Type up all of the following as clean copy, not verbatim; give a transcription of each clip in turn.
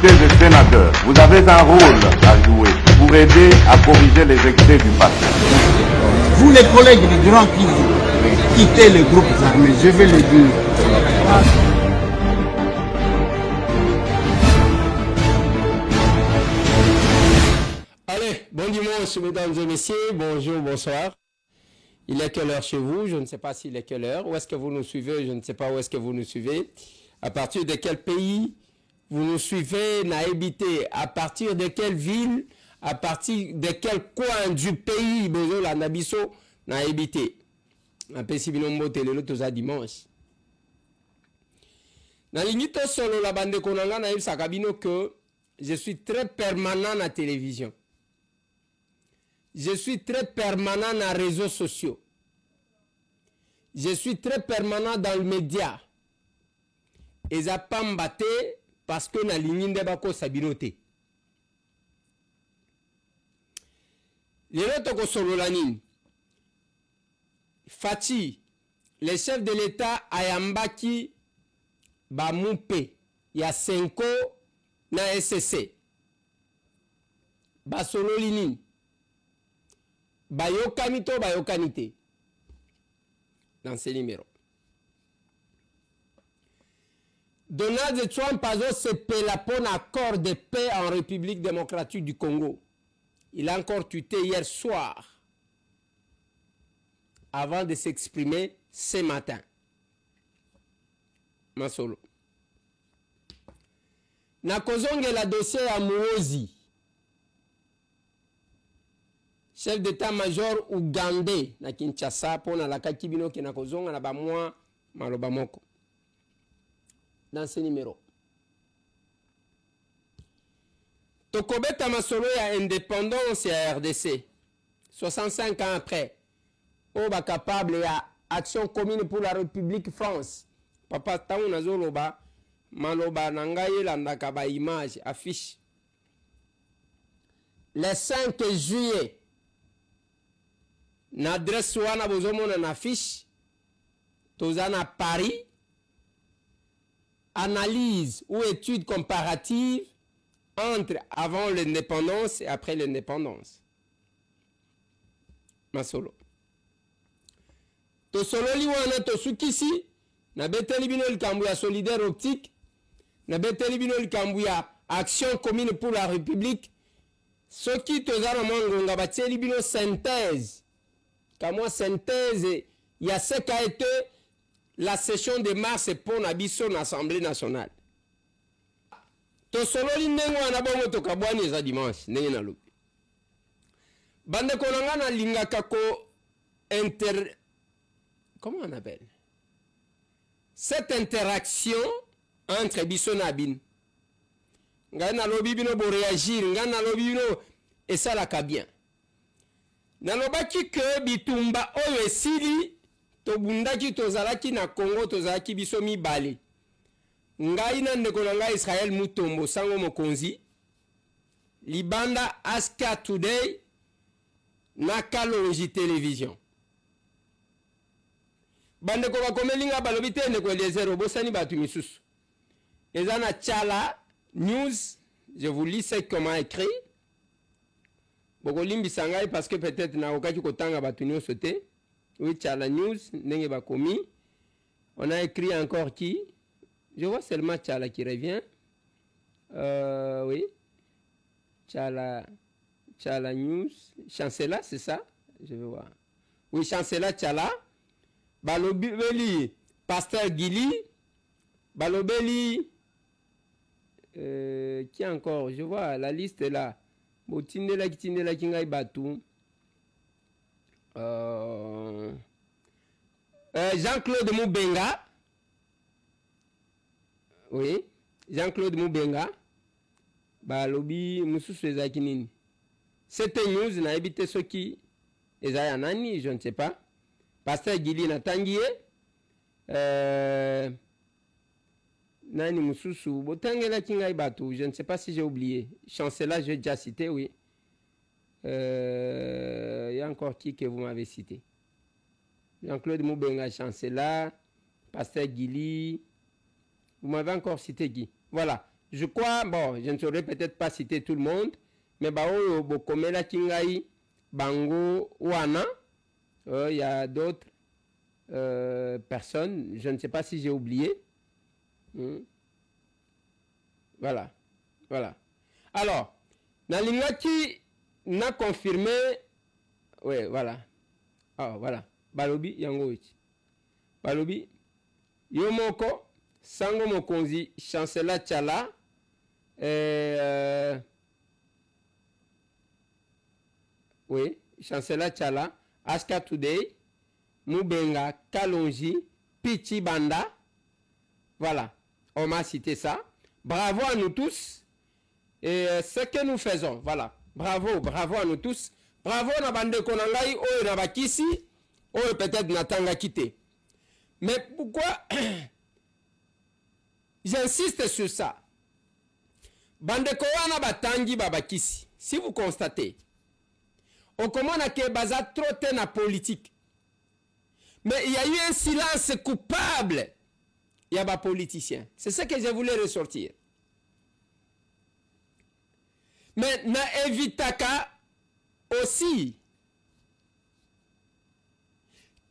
députés et sénateurs, vous avez un rôle à jouer pour aider à corriger les excès du passé. Vous les collègues du Grand qui quittez les groupes armés, je vais le dire. Allez, bon dimanche mesdames et messieurs, bonjour, bonsoir. Il est quelle heure chez vous? Je ne sais pas s'il est quelle heure. Où est-ce que vous nous suivez? Je ne sais pas où est-ce que vous nous suivez. À partir de quel pays vous nous suivez? N'a habité. À partir de quelle ville? À partir de quel coin du pays? Bonjour la Nabiso n'a habité. Un peu si binombo télé tous à dimanche. Dans l'unité solo la bande konanga na sakabino que je suis très permanent à la télévision. Je suis très permanent dans les réseaux sociaux. Je suis très permanent dans le média. Et ça pas m'batté parce que na ligne de bako sabinoté. Les autres solo la ligne. Fati, le chef de l'État Ayambaki Bamoupe, il y a 5 ans na SCC. Basolo lini. Bayokamito, bayokanite. Dans ces numéros. Donald Trump a fait un accord de paix en République démocratique du Congo. Il a encore tweeté hier soir avant de s'exprimer ce matin. Masolo. Nakozonge la dossier à Mouozi. Chef d'état-major ougandais na Kinshasa pour na la kakibino ki nakozonga na ba mwa maloba moko. Dans ce numéro. Tokobeta masolo ya indépendance ya RDC. 65 ans après. Oba capable ya action commune pour la République France. Papa taou nazoloba maloba nangaye landaka ba image affiche. Le 5 juillet n'adresse wana bozomona na affiche tozana Paris. Analyse ou étude comparative entre avant l'indépendance et après l'indépendance. Masolo. To solo liwana to sukisi na beteli bino likambu ya solidaire optique na beteli bino likambu ya action commune pour la République. Soki tozana mongonga bateli bino synthèse. Kamwa synthèse ya ce qu'a été la session de mars pour Nabiso l'Assemblée nationale. To solo li nengo na bongo to kabwani za dimanche ndenge na lupi. Bande konanga na lingaka ko comment on appelle cette interaction entre biso na bin. Nga na lobi bino bo réagir, nga na lobi bino et ça la ka bien. Na lobaki que bitumba oyo esili tobundaki tozalaki na Congo tozalaki biso mibale. Ngai na ndeko na ngai Israël Mutombo sango mokonzi. Libanda Aska Today na Kalonji Télévision. Bande ko bakomelinga balobi te ndeko Eliezer obosani batu misusu. Ezana Chala News, je vous lis ce qu'on m'a écrit. Bokolimbi sangai parce que peut-être na okaki kotanga batu nyonso te. Oui, Tchala News, Nenge Bakomi. On a écrit encore qui? Je vois seulement Tchala qui revient. Oui. Tchala News. Chancela, c'est ça? Je vais voir. Oui, Chancela Tchala. Balobeli, Pasteur Gili. Balobeli. Qui encore? Je vois la liste est là. Botindela Kitindela Kingai Batou. Jean-Claude Moubenga. Oui, Jean-Claude Moubenga. Balobi Moussou Zakinini. C'était news, n'a habité ce qui est Nani, je ne sais pas. Pasteur Gili Natangié. Nani Moussou, Botangela Kingai Batou, je ne sais pas si j'ai oublié. Chancela, j'ai déjà cité, oui. Il y a encore qui que vous m'avez cité? Jean-Claude Moubenga, Chancela, Pasteur Gili. Vous m'avez encore cité qui? Voilà. je crois, bon, je ne saurais peut-être pas citer tout le monde, mais bao bokomela kingai bango wana, il y a d'autres personnes, je ne sais pas si j'ai oublié. Voilà, voilà. Alors, Nalingaki n'a confirmé, oui, voilà. Ah, voilà. Balobi yangoichi. Balobi Yomoko Sango Mokonzi Chancellor Tchala oui, Chancellor Tchala Aska Today Mubenga Kalonji Pichi Banda. Voilà, on m'a cité ça. Bravo à nous tous. Et ce que nous faisons, voilà. Bravo, bravo à nous tous. Bravo na bande konangai oyo na bakisi oyo peut-être natanga quitté. Mais pourquoi j'insiste sur ça? Bande kowana batangi babakisi. Si vous constatez, on commence à baza trop na politique. Mais il y a eu un silence coupable. Il y a des politiciens. C'est ce que je voulais ressortir. Mais na evitaka aussi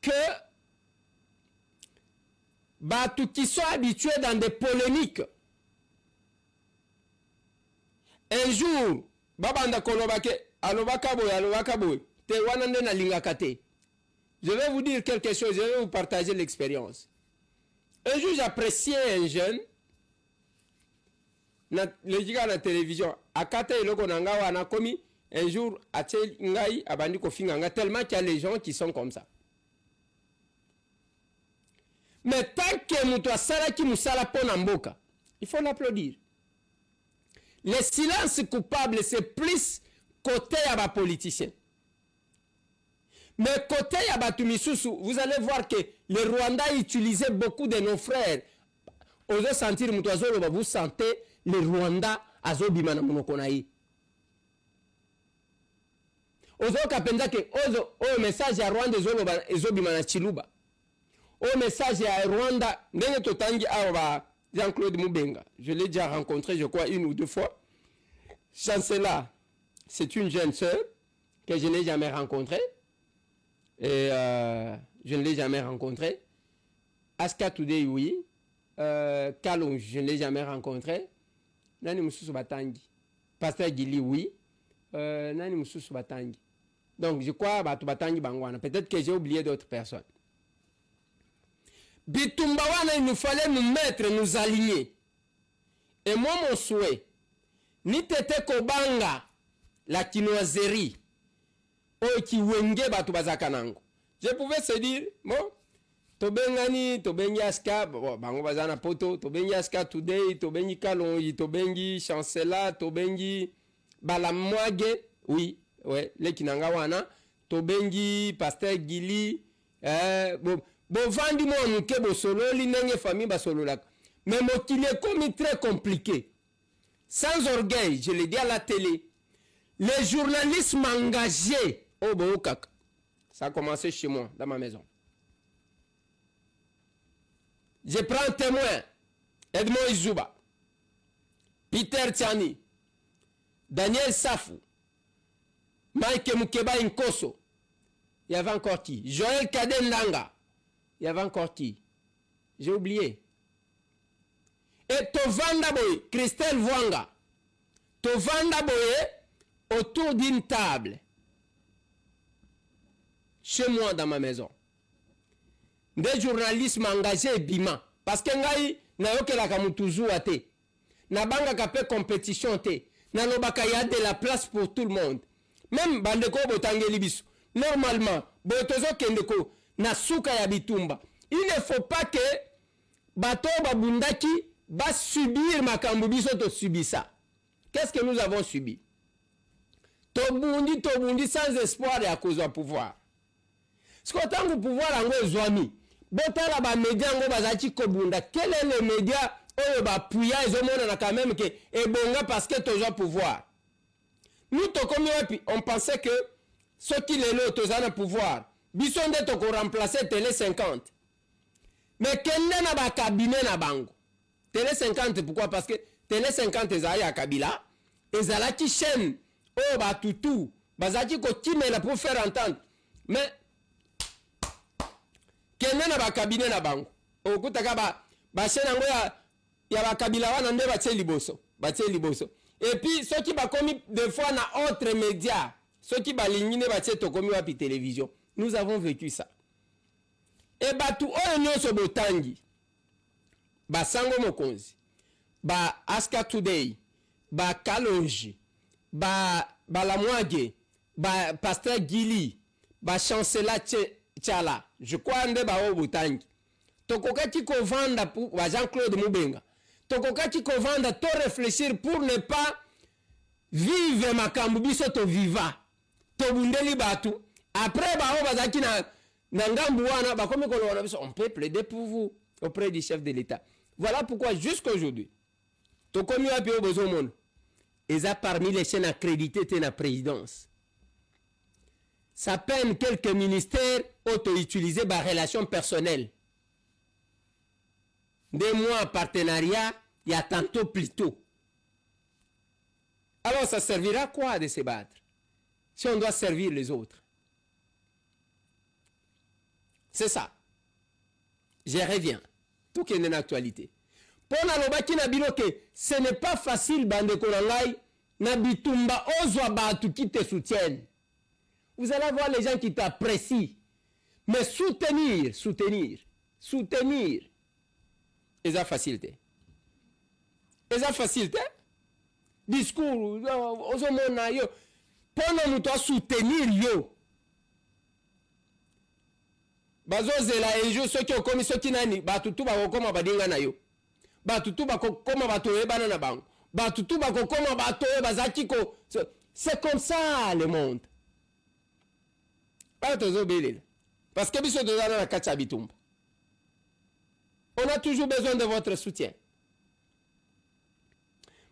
que tous qui sont habitués dans des polémiques, un jour, babanda kolobake, alobaka boy, te wanande na lingakate. Je vais vous dire quelque chose, je vais vous partager l'expérience. Un jour, j'appréciais un jeune, le gars à la télévision, akate iloko nanga wana komi, un jour, atel ngai abandi kofinganga, tellement qu'il y a les gens qui sont comme ça. Mais tant que muto sala ki musala pona mboka, il faut l'applaudir. Le silence coupable, c'est plus côté à bas politiciens. Mais côté à bas tumisusu, vous allez voir que le Rwanda utilisait beaucoup de nos frères. Osez sentir mutoazolo, vous sentez le Rwanda azobimana monokonaï. Osez kapenda que ozo message à Rwanda ezobimana chiluba. Au message à Rwanda, Jean-Claude Mubenga, je l'ai déjà rencontré, je crois, 1 ou 2 fois. Chancellor, c'est une jeune sœur que je n'ai jamais rencontrée. Et je ne l'ai jamais rencontrée. Aska Today, oui. Kalonji, je ne l'ai jamais rencontré. Nani Mususu Batangi. Pasteur Gili, oui. Nani Mususu Batangi. Donc, je crois Batangi Bangwana. Peut-être que j'ai oublié d'autres personnes. Bitumbawana, il nous fallait nous mettre, nous aligner. Et moi, mon souhait, ni tete kobanga, la quinoiserie, oiki wenge batu bazakanango. Je pouvais se dire, bon, tobengani, tobengi aska, bon, bango bazana poto, tobengi aska today, tobengi kalonji, tobengi chancellor, tobengi balamwage, oui, ouais, le kinanga wana, tobengi pasteur Gili, bon, bon, vandi mo muke bo solo li nenge famille ba solo lak. Mais mokili est comme très compliqué. Sans orgueil, je l'ai dit à la télé. Les journalistes engagés au Boukak. Ça a commencé chez moi, dans ma maison. Je prends un témoin. Edmond Izuba, Peter Tiani, Daniel Safou, Mike Mukeba Nkoso. Il y avait encore qui? Joël Kadendanga. Il y avait encore qui? J'ai oublié. Et Tovanda Boye, Christelle Vwanga. Tovanda Boye autour d'une table. Chez moi dans ma maison. Des journalistes engagés bima. Parce que ngai na yoke la kamutuzu ate. Na banga kape compétition te. Na lobaka ya de la place pour tout le monde. Même bandeko botangeli biso. Normalement, botozo kendeko na suka ya bitumba. Il ne faut pas que bato babundaki va subir makambo biso to subi ça. Qu'est-ce que nous avons subi? Tobundi sans espoir et à cause du pouvoir. Ce qu'on a le pouvoir en Zouami. Botala ba média ngo bazati kobunda. Quel est le média oyo ba puya ezomona na quand même que ebonga parce que tozo pouvoir. Nous to comme on pensait que ceux qui les lots tozana pouvoir. Bisonde to ko remplacer Télé 50. Mais quel est na ba cabinet na bango? Télé 50 pourquoi? Parce que télé 50 ezala ya Kabila ezalaki chaîne oyo batutu bazalaki kokimela pour faire entendre mais kende na bakabinet na bango okutaka bachaîne yango ya bakabila wana nde batie liboso et puis soki bakomi des fois na autre média soki balingi nde batie tokomi wapi télévision. Nous avons vécu ça. Et batu oyo nyonso botangi Sango Mokonzi, Aska Today, Kalonji, Lamwage, Pasteur Gili, Chancela Tchala, je crois nde bao botangi. Tokokaki ko vanda pour Jean-Claude Moubenga. Tokokaki ko vanda to réfléchir pour ne pas vivre makambu biso to viva. To bundeli batu. Après bao bazaki na ngambu wana bakomi ko wana biso on peut plaider pour vous auprès du chef de l'État. Voilà pourquoi jusqu'à aujourd'hui tokomi wapi o besoin monde. Eza parmi les chaînes accréditées de la présidence. Ça peine quelques ministères auto-utilisés par relation personnelle. Des mois en partenariat, il y a tantôt plus tôt. Alors ça servira à quoi de se battre si on doit servir les autres? C'est ça. Je reviens. Tout qui est dans l'actualité. Pour la lobaki na bino que ce n'est pas facile bande konangai na bitumba ozwa batu qui te soutiennent. Vous allez voir les gens qui t'apprécient. Mais soutenir. Et ça facilité. Discours, ozomona yo. Pendant nous doit soutenir yo. Bazozela ejo soki okomi soki nani batutu bakokoma badinga na yo. Batutu bakokoma batoye bana na bango. Batutu bakokoma batoye bazaki ko. C'est comme ça le monde. Parce que biso dozana na kacha bitumba. On a toujours besoin de votre soutien.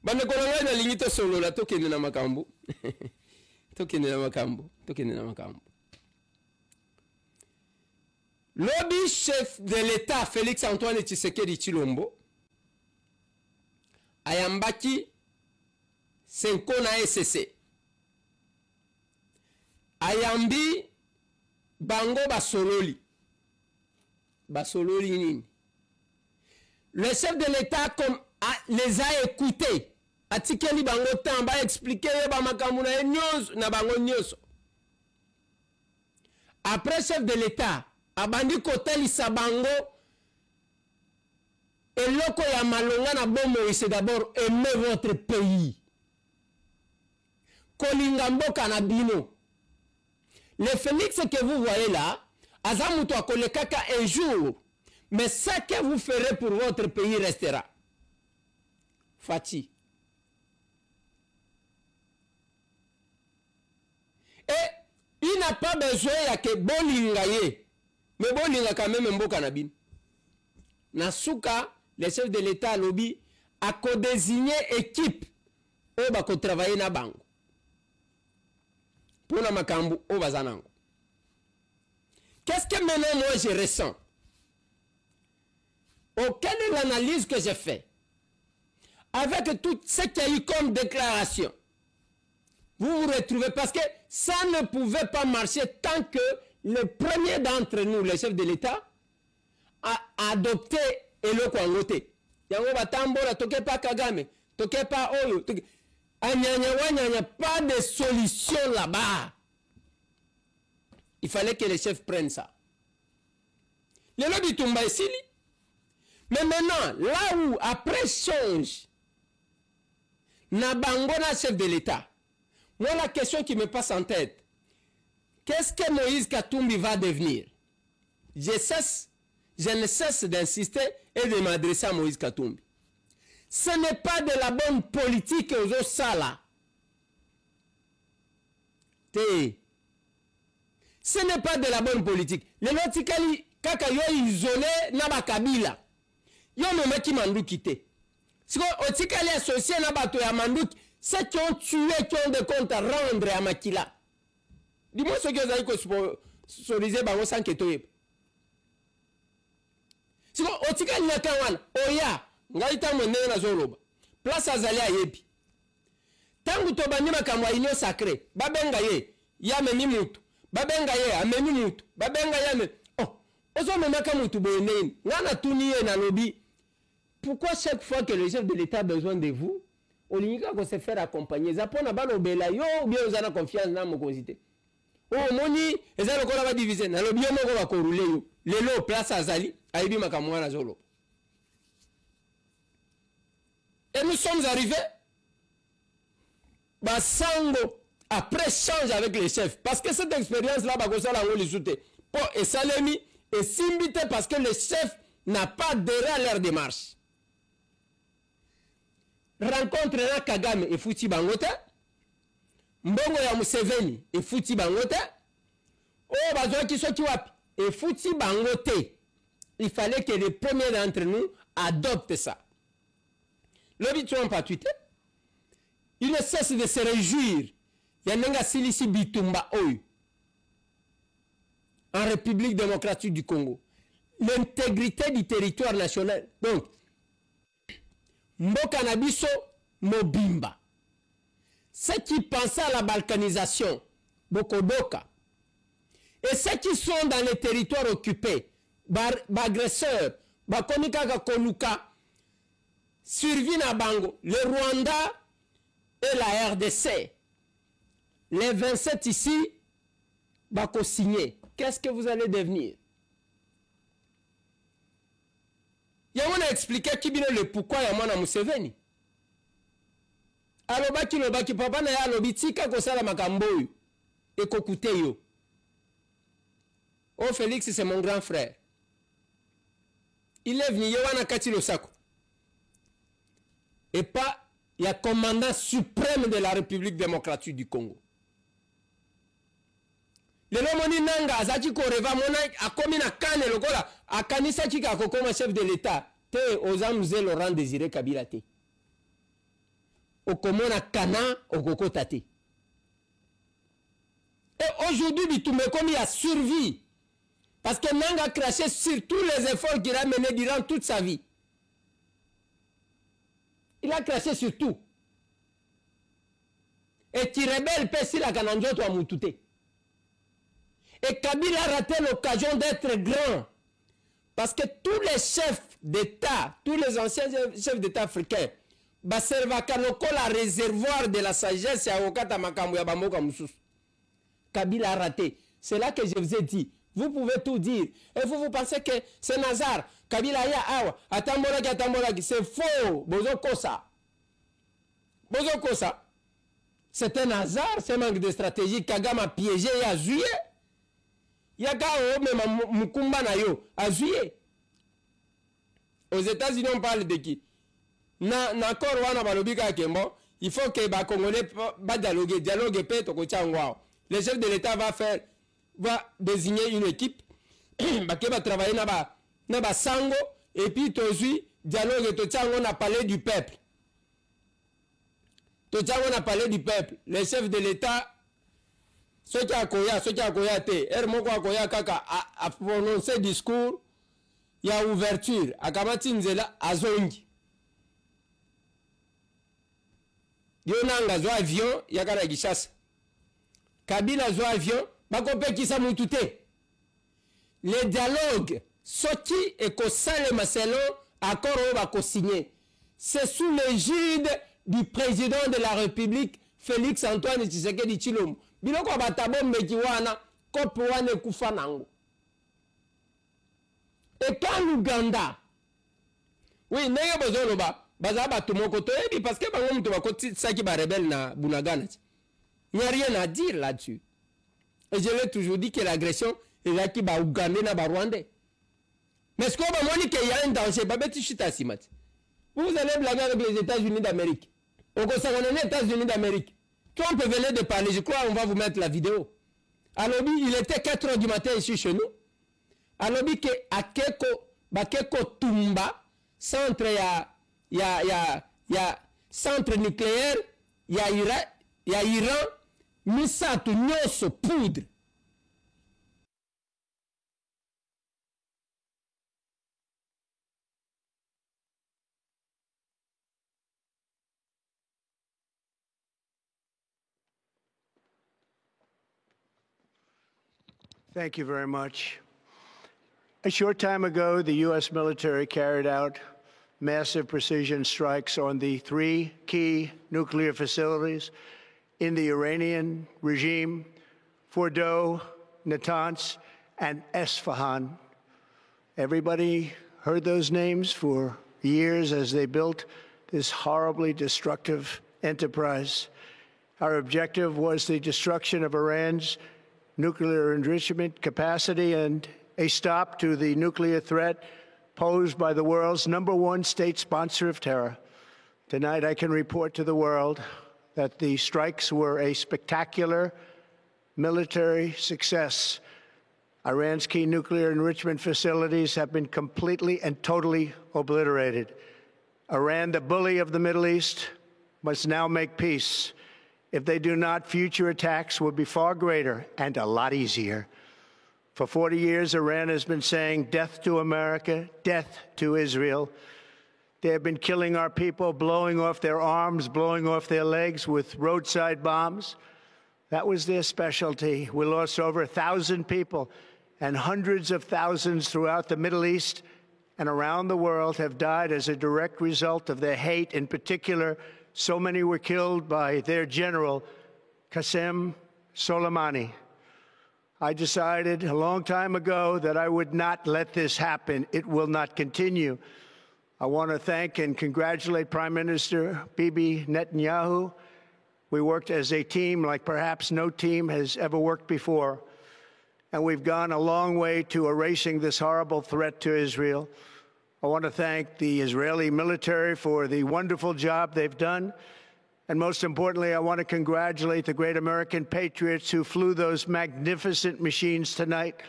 Bande kolonga na lingito solo la tokende na makambo. Tokende na makambo. Lobby chef de l'État Félix Antoine Tshisekedi Tshilombo ayambaki senko na SCC. Ayambi bango basololi nini. Le chef de l'État les a écoutés. Atikeli bango tamba expliquer ba makambu na nyonso na bango nyonso. Après chef de l'État abandi kotelisa bango eloko ya malonga na bomo c'est d'abord aimer votre pays. Kolinga mboka na bino. Le Félix que vous voyez là, azamuto akolekaka un jour, mais ce que vous ferez pour votre pays restera. Fati. Et il n'a pas besoin que bolinga ye. Mais bolinga quand même mboka na bin. Nasuka, le chef de l'État lobby a co-désigné équipe au bako travailler na bango. Pour la makambu au bazanango. Qu'est-ce que maintenant moi je ressens? Quelle est l'analyse que j'ai fait? Avec tout ce qu'il y a eu comme déclaration. Vous vous retrouvez parce que ça ne pouvait pas marcher tant que le premier d'entre nous, le chef de l'État, a adopté Eloko Angote. Yango batambola toke pa Kagame, toke pa Oyo, pas de solution là-bas. Il fallait que les chefs prennent ça. Le lobby tomba ici. Mais maintenant, là où après change, Nabangona chef de l'État, moi la question qui me passe en tête, qu'est-ce que Moïse Katumbi va devenir? Je ne cesse d'insister et de m'adresser à Moïse Katumbi. Ce n'est pas de la bonne politique aux autres salles. Ce n'est pas de la bonne politique. Les lotikali kaka yo isolé na bakabila. Yo memaki manduki te. Si otikali associé na bato ya manduki, ceux qui ont tué, qui ont des comptes à rendre à Makila. Dis-moi ce que vous avez sponsorisé bango sans que toye. Si otikali na kawana, oya, ngaita mwende na zoloba. place azali ayebi tangu tobandi makambo ya union sacré babenga ye ya memi mutu babenga ye amemi mutu babenga ye ame oh ozomemaka mutu boye nini ngana tuni ye na lobi pourquoi chaque fois que le chef de l'État a besoin de vous olingi ko se faire accompagner za pona balobela yo ou bien ozana confiance na mokonzi te o moni eza lokola ba diviser na lobi yo moko ba ko rouler yo lelo place azali ayebi makambo wana zolo. Et nous sommes arrivés Basango après change avec les chefs parce que cette expérience là bakosala ngo lisute pour et salemi et simbité parce que le chef n'a pas adhéré à leur démarche. Rencontre na Kagame et Fouti Bangote mbongo ya Museveni et Fouti Bangote oh bazwa ki soti wapi et Fouti Bangote. Il fallait que les premiers d'entre nous adoptent ça. Le Trump a tweeté. Il ne cesse de se réjouir. Yanenga Silisi Bitumba Oyu. En République démocratique du Congo. L'intégrité du territoire national. Donc, Mboka Nabiso Mobimba. Ceux qui pensaient à la balkanisation, Bokoboka. Et ceux qui sont dans les territoires occupés, agresseurs, Bakonika Koluka, survie na Bango, le Rwanda et la RDC. Les 27 ici, bako signé. Qu'est-ce que vous allez devenir? On a expliqué qui bien le pourquoi Yamana Museveni. Alobaki lobaki papa na ya lobitika kosala makambo yu et kokute yo. Oh Félix c'est mon grand frère. Il est venu Yowana Kati Losako. Et pas il y a commandant suprême de la République démocratique du Congo. Le nomoni nanga azaki koreva mona akomi na kane lokola akanisa chika akokoma chef de l'État te ozamuze Laurent Désiré Kabila te. Okomona kana okokota te. Et aujourd'hui Bitumbe komi a survie parce que Nanga a craché sur tous les efforts qu'il a menés durant toute sa vie. Il a craché sur tout. Et qui rebelle pesi la kananjo to amutute. Et Kabila a raté l'occasion d'être grand. Parce que tous les chefs d'État, tous les anciens chefs d'État africains, baservaka lokola réservoir de la sagesse ya okata makambo ya bamoka mususu. Kabila a raté. C'est là que je vous ai dit. Vous pouvez tout dire. Et vous pensez que c'est Nazar. Kabila ya awa. Atambolaki. C'est faux. Bozo Kosa. C'est un hasard. C'est un manque de stratégie. Kagame a piégé et a joué. Yaka o même Mukumba na yo. A joué. Aux États-Unis, on parle de qui? Na Korwana Balobika Kembo. Il faut que les Congolais dialoguent pe to kochangwao. Le chef de l'État va désigner une équipe qui va travailler na ba sango et puis tozui dialogue tochango na palais du peuple. Tochango na palais du peuple. Le chef de l'État ceux qui a koya te moko akoya kaka a prononcé discours ya ouverture akamati nzela azongi. Yonanga zo avion yakara Gishasa. Kabila zo avion bakope kisa mutute. Les dialogues Soki et Kosalema selon accord bako signé. C'est sous l'égide du président de la République Félix Antoine Tshisekedi Tshilombo. Biloko batabombe kiwana kopo wane kufa nango. Et quand l'Ouganda, oui, neye bozolo baza batu moko toyebi parce que bango muto bakoti saki ba rebelle na Bunagana. Il n'y a rien à dire là-dessus. Et je l'ai toujours dit que l'agression est là qui va Ougandais na ba Rwandais. Mais ce qu'on va montrer qu'il y a un danger, vous allez blaguer avec les États-Unis d'Amérique. Au Conseil des États-Unis d'Amérique. Trump venait de parler, je crois on va vous mettre la vidéo. Alors il était 4 h du matin ici chez nous. Alors que à Keko Tumba, centre centre nucléaire, il y a Iran, Misato Nyoso poudre. Thank you very much. A short time ago, the U.S. military carried out massive precision strikes on the 3 key nuclear facilities in the Iranian regime, Fordow, Natanz, and Esfahan. Everybody heard those names for years as they built this horribly destructive enterprise. Our objective was the destruction of Iran's nuclear enrichment capacity and a stop to the nuclear threat posed by the world's #1 state sponsor of terror. Tonight, I can report to the world that the strikes were a spectacular military success. Iran's key nuclear enrichment facilities have been completely and totally obliterated. Iran, the bully of the Middle East, must now make peace. If they do not, future attacks will be far greater and a lot easier. For 40 years, Iran has been saying death to America, death to Israel. They have been killing our people, blowing off their arms, blowing off their legs with roadside bombs. That was their specialty. We lost over 1,000 people, and hundreds of thousands throughout the Middle East and around the world have died as a direct result of their hate. In particular, so many were killed by their general, Qasem Soleimani. I decided a long time ago that I would not let this happen. It will not continue. I want to thank and congratulate Prime Minister Bibi Netanyahu. We worked as a team like perhaps no team has ever worked before. And we've gone a long way to erasing this horrible threat to Israel. I want to thank the Israeli military for the wonderful job they've done. And most importantly, I want to congratulate the great American patriots who flew those magnificent machines tonight,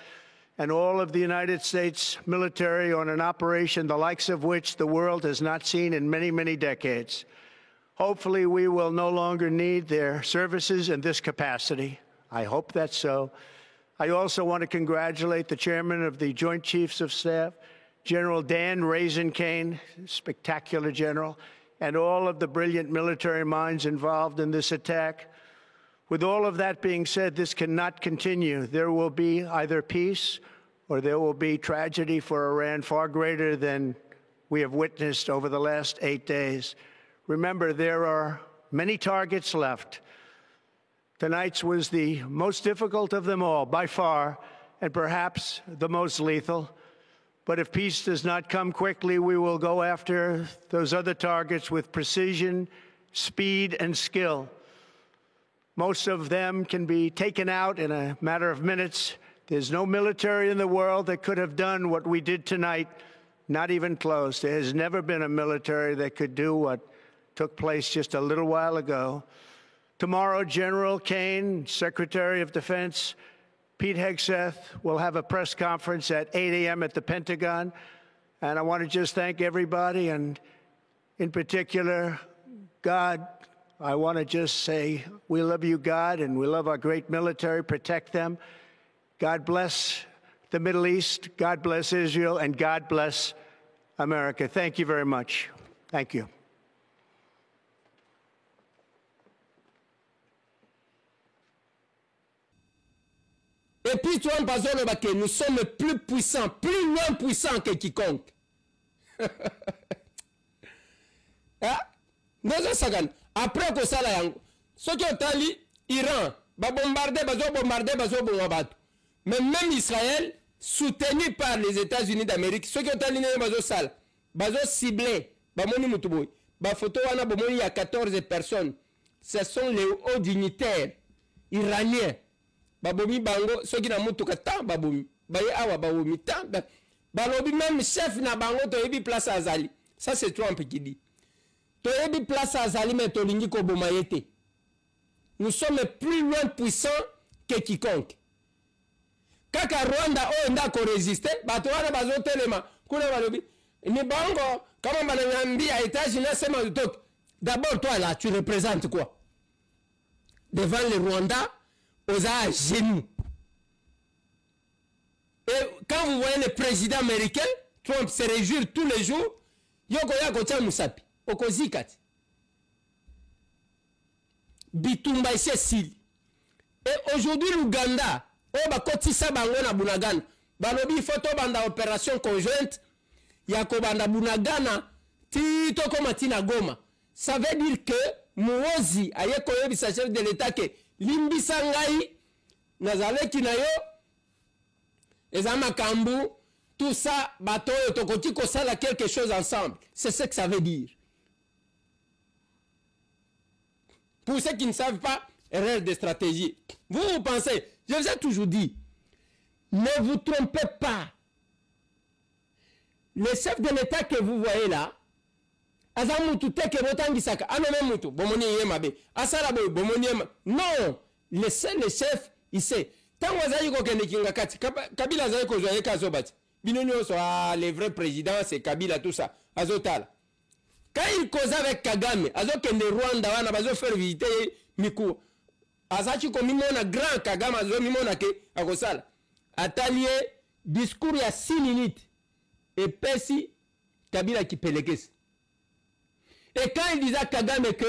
and all of the United States military on an operation the likes of which the world has not seen in many, many decades. Hopefully, we will no longer need their services in this capacity. I hope that's so. I also want to congratulate the chairman of the Joint Chiefs of Staff, General Dan Raisen-Kane, spectacular general, and all of the brilliant military minds involved in this attack. With all of that being said, this cannot continue. There will be either peace or there will be tragedy for Iran far greater than we have witnessed over the last 8 days. Remember, there are many targets left. Tonight's was the most difficult of them all, by far, and perhaps the most lethal. But if peace does not come quickly, we will go after those other targets with precision, speed, and skill. Most of them can be taken out in a matter of minutes. There's no military in the world that could have done what we did tonight, not even close. There has never been a military that could do what took place just a little while ago. Tomorrow, General Kane, Secretary of Defense, Pete Hegseth will have a press conference at 8 a.m. at the Pentagon. And I want to just thank everybody, and in particular, God. I want to just say we love you, God, and we love our great military. Protect them. God bless the Middle East. God bless Israel. And God bless America. Thank you very much. Thank you. Et puis Trump a dit que nous sommes plus puissants, plus moins puissants que quiconque. Après que ça, ceux qui ont tali Iran, va bombarder, mais même Israël, soutenu par les États-Unis d'Amérique, ceux qui ont tali bazo ciblé, photo il y a 14 personnes. Ce sont les hauts dignitaires iraniens. Babomi bango soki na mutuka ta babomi baye awa babomi ta balobi même chef na bango to yebi place azali. Ça c'est Trump qui dit to yebi place azali mais to lingi ko boma yete. Nous sommes plus loin puissants que quiconque. Kaka Rwanda o ndako résister bato wana bazo telema kuna balobi ni bango kama bananyambi à États-Unis sema utok. D'abord toi là tu représentes quoi devant le Rwanda? Aux à genoux. Et quand vous voyez le président américain, Trump se réjouit tous les jours, Yoko Yakocha Musapi, Okozikati. Bitumba Sil. Et aujourd'hui, l'Ouganda oyo bakotisa bango na Bunagana balobi ifo tobanda opération conjointe ya kobanda Bunagana ti tokoma ti na Goma. Ça veut dire que Muozi aye koyebisa chef de l'État ke limbisa ngai nazaleki na yo eza makambu tout ça bato oyo tokoti kosala quelque chose ensemble. C'est ce que ça veut dire. Pour ceux qui ne savent pas, erreur de stratégie. Vous pensez, je vous ai toujours dit, ne vous trompez pas. Le chef de l'État que vous voyez là, non, le chef, il sait. Kabila les vrais présidents, c'est Kabila, tout ça. Azotala. Quand il cause avec Kagame, azokende Rwanda wana bazo faire visiter Miku. Azachi ko mimona grand Kagame azo mimona ke akosala. Atalié discours ya 6 minutes. Et pesi Kabila qui pelekes. Et quand il disait à Kagame que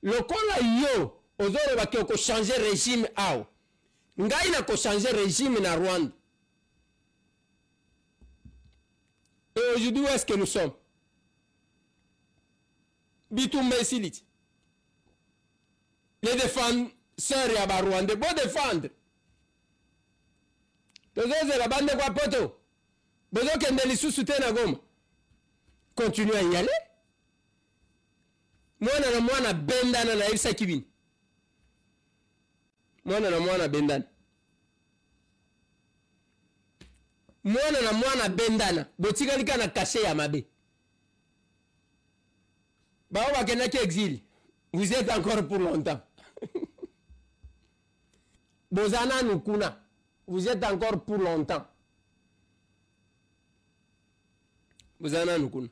le kola yo ozoro ba ko changer régime ao. Ngai na ko changer régime na Rwanda. Et aujourd'hui où est-ce que nous sommes? Bitumbe Silit. Les défenseurs ya ba Rwanda bon défendre. Tozoze la bande kwa poto. Bozo kende lisusu te na Goma. Continue à y aller. Mwana bendana na Elsa Kibini. Mwana bendana. Mwana bendana. Botika lika na caché ya mabe. Bah, on va gagner exil. Vous êtes encore pour longtemps. Bozana Nukuna. Vous êtes encore pour longtemps. Bozana Nukuna.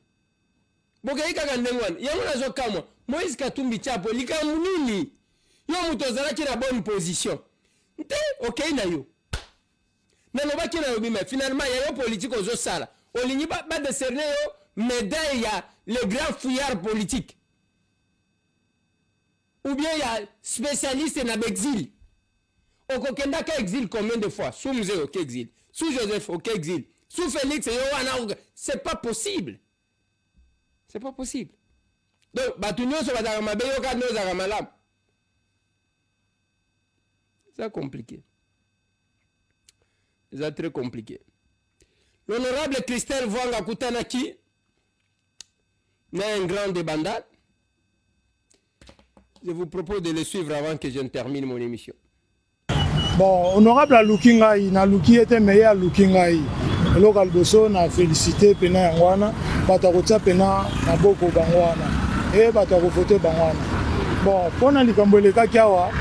Bokaika kandengwan. Yamuna zokamo. Moïse Katumbi Chapo. Lika munini. Yo mutozala ki na bonne position. Nte, ok na yo. Nanoba ki na yo bime. Finalement, ya yo politique ozo sala. Olinyi ba décerner yo médaille ya les grands fouillards politiques. Ou bien il y a spécialiste dans l'exil. Au Kokenda ka exil combien de fois? Sous Musée ok exil. Sous Joseph ok exil. Sous Félix c'est pas possible. C'est pas possible. Donc batunyo so bazama be yo ka no za malam. C'est compliqué. C'est très compliqué. L'honorable Christelle Vwanga Kutanaki n'est un grand débandade. Je vous propose de le suivre avant que je ne termine mon émission. Bon, honorable Lukingai, na Luki était meilleur Lukingai. Local Bosso na félicité pena yangwana, batakotsa pena na boko bangwana. Et batakofote bangwana. Bon, pona likambweleka kiawa,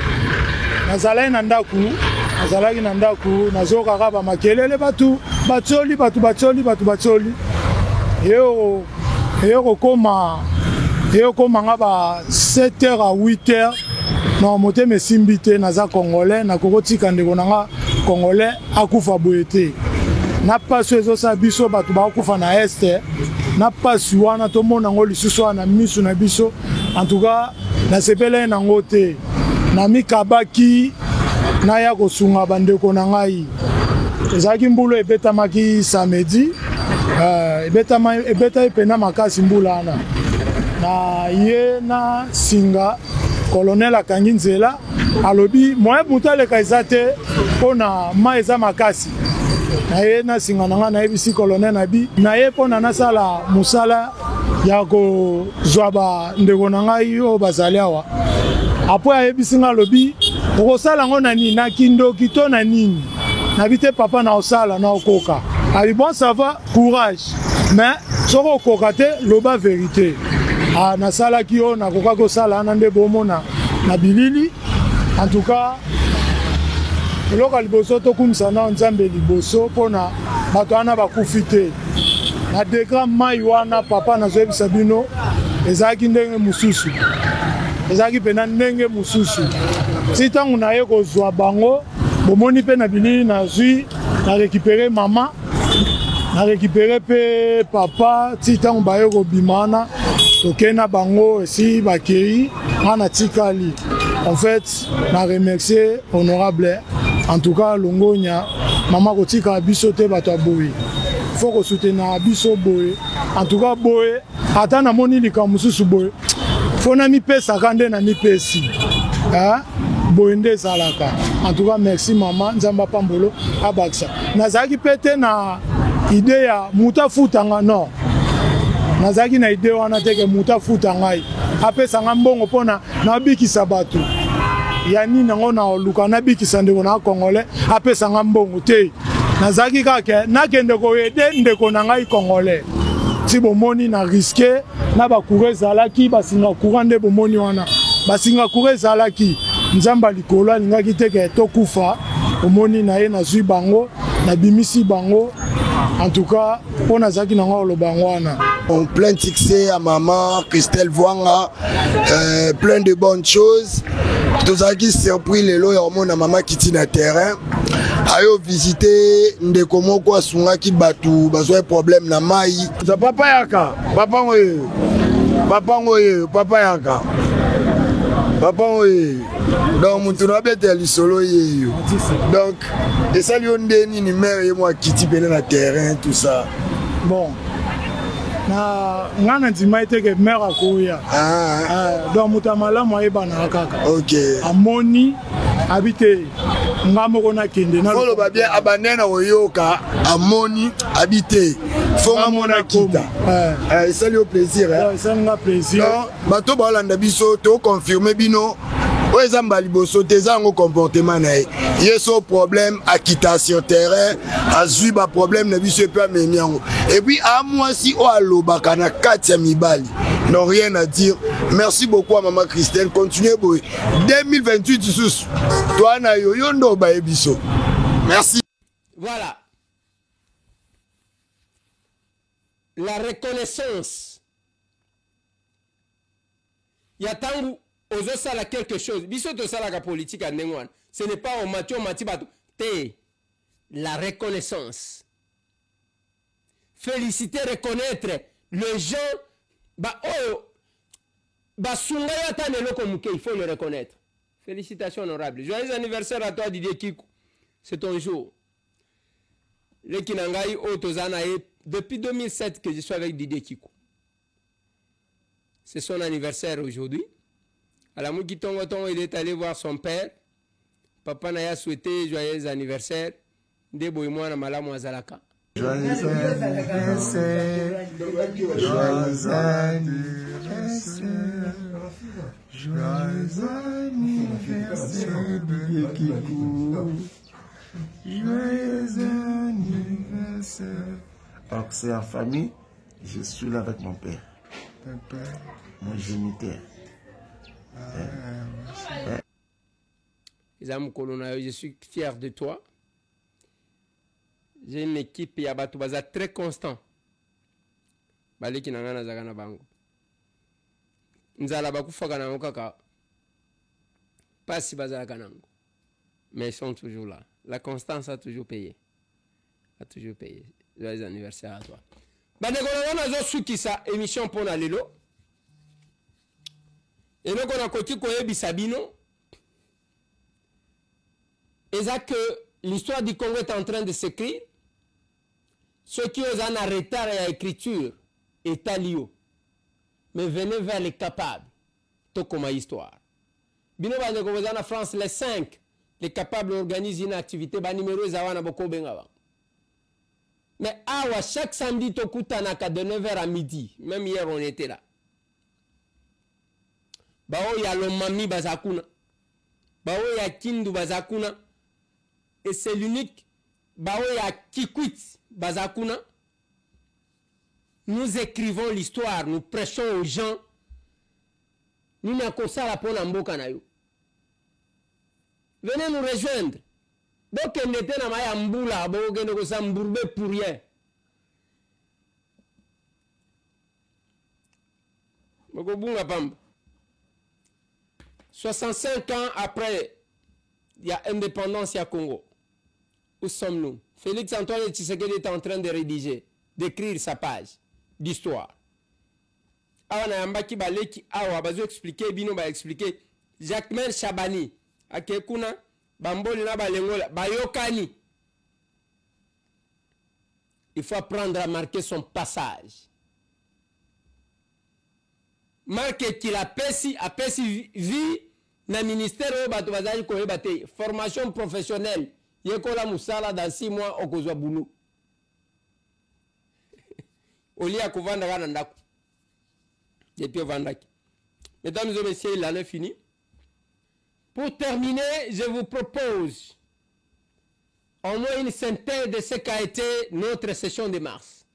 nazalaki na ndaku, nazoka kaba makelele batu, batsoli. Eo koma nga ba 7h à 8h na moté me simbité naza congolais na kokotika ndeko nanga congolais akufa boyete na paso ezo sa biso batu ba akufa na este na pasu wana to mona ngo lisusu na misu na biso en tout cas na sepele na ngote na mikabaki na ya kosunga bandeko na ngai ezaki mbulo ebetamaki samedi ebeta epena makasi mbulana na ye na singa colonel akangi nzela alobi moye mutale kaizate pona maeza makasi na ye na singa nanga na ebisi colonel nabi na ye pona nasala musala ya ko zwaba ndeko nanga yo bazali awa apo ya ebisi nga alobi okosala ngo na nini na kindoki to na nini nabite papa na osala na okoka ali bon ça va courage mais soko okoka te loba vérité. Ah, na sala kio na koka ko sala na nde bomona na bilili en tout cas local liboso to kumisa na nzambe liboso pona bato ana bakufite na degra mai wana papa na zoebi sabino ezaki ndenge mususu ezaki pena ndenge mususu titangu na ye ko zwa bango bomoni pe na bilili na zui na récupérer maman na récupérer pe papa titangu baye ko bimana tokena bango si bakei ana tikali en fait na remercier honorable en tout cas longonya mama kotika biso te bato aboye faut ko soutenir biso boye en tout cas boye ata na moni likambo mususu boye faut na mi pesa kande na mi pesi boye nde ezalaka. En tout cas merci mama nzamba pambolo abakisa nazaki pete na idée ya muta futanga non nazaki na idée wana teke muta futanga apesa nga mbongo pona na bikisa bato ya nini nango na luka na bikisa ndeko na congolais apesa nga mbongo te nazaki kaka nakende koyede ndeko na ngai congolais ti bomoni na risque na bakure ezalaki basinga courant nde bomoni wana basinga courant ezalaki nzamba likolo alingaki teke tokufa omoni na ye nazwi bango na bimisi bango en tout cas pour nazaki nango oloba wana. On plein de succès à maman Christelle Vwanga, plein de bonnes choses. Tous qui surpris les lois à maman qui tient le terrain. Ayo visiter ndeko moko asunga ki batu bazwa problème na mai. Ça papa yaka, papa ngoye. Papa ngoye, papa yaka. Papa ngoye. Donc mutu na bete lisolo ye. Donc et ça lui on deni ni mère et moi qui tipene na terrain tout ça. Bon. Na ngana ndima iteke mère akoya. Donc mutamala moi ebana kaka. OK. Amoni habité ngamoko na kende na folo ba bien abanena oyoka amoni habité fonga mona kita ça lui au plaisir ça nous a plaisir bato ba landa biso to confirmer bino oza mbali boso te zango comportement na yeso problème akita sur terrain azui ba problème na biso pe amenyango et puis à moi si o alobaka na katia mibali non rien à dire. Merci beaucoup à maman Christelle. Continuez boy. 2028 sous. Toi na yoyondo ba ebiso. Merci. Voilà. La reconnaissance. Il y a tant aux sala quelque chose. Biso to sala ka politique à Nengwan. Ce n'est pas au Mathieu Matibato. Té. La reconnaissance. Féliciter, reconnaître les gens. Bah oh, bah Sungaya Tanelo Komuke, il faut le reconnaître. Félicitations honorables. Joyeux anniversaire à toi Didier Kikou. C'est ton jour. Le Kinangai Otozanae, depuis 2007 que je suis avec Didier Kikou. C'est son anniversaire aujourd'hui. À la Mouki Tongo Tongo, il est allé voir son père. Papa n'a souhaité joyeux anniversaire. Debo et moi, na malamu azalaka. Joyeux anniversaire, joyeux anniversaire, joyeux anniversaire, Didier Kikou, joyeux anniversaire. Alors que c'est en famille, je suis là avec mon père, mon géniteur. Je suis fier de toi. J'ai une équipe ya batu baza très constant. Baleki nangana zakana bango. Nzala bakufaka na kaka. Pas si baza kanango. Mais ils sont toujours là. La constance a toujours payé. A toujours payé. Joyeux anniversaire à toi. Bandeko na zo sukisa émission pour na lelo. Et donc on a koti koyebisa bino. Eza que l'histoire du Congo est en train de s'écrire. Ceux qui osent en arrêter à l'écriture est alio. Mais venez vers les capables. Tout comme histoire. Bino bande ko en France les 5 les capables organisent une activité ba numéro zawana boko benga. Mais awa chaque samedi to kutanaka de 9h à midi. Même hier on était là. Bao ya lomami bazakuna. Bao ya kindu bazakuna. Et c'est l'unique Baoya Kikwit Bazakuna. Nous écrivons l'histoire, nous prêchons aux gens. Nous n'avons ça la pour Namboka Nayo. Venez nous rejoindre. Donc, on était dans ma Mboula, pour rien. 65 ans après, il y a indépendance, il y a Congo. Où sommes-nous? Félix Antoine Tshisekedi est en train de rédiger, d'écrire sa page d'histoire. Awa na yambaki baleki awa bazo expliquer bino ba expliquer Jacques Mel Chabani akekuna bamboli na balengola bayokani. Il faut apprendre à marquer son passage. Marque qu'il a pesi vie na ministère au bato bazali ko ebate formation professionnelle yekola musala dans 6 mois okozwa boulot. Olia kovanda kana ndako. Depuis vandaki. Mesdames et messieurs, l'année est finie. Pour terminer, je vous propose au moins une synthèse de ce qu'a été notre session de mars.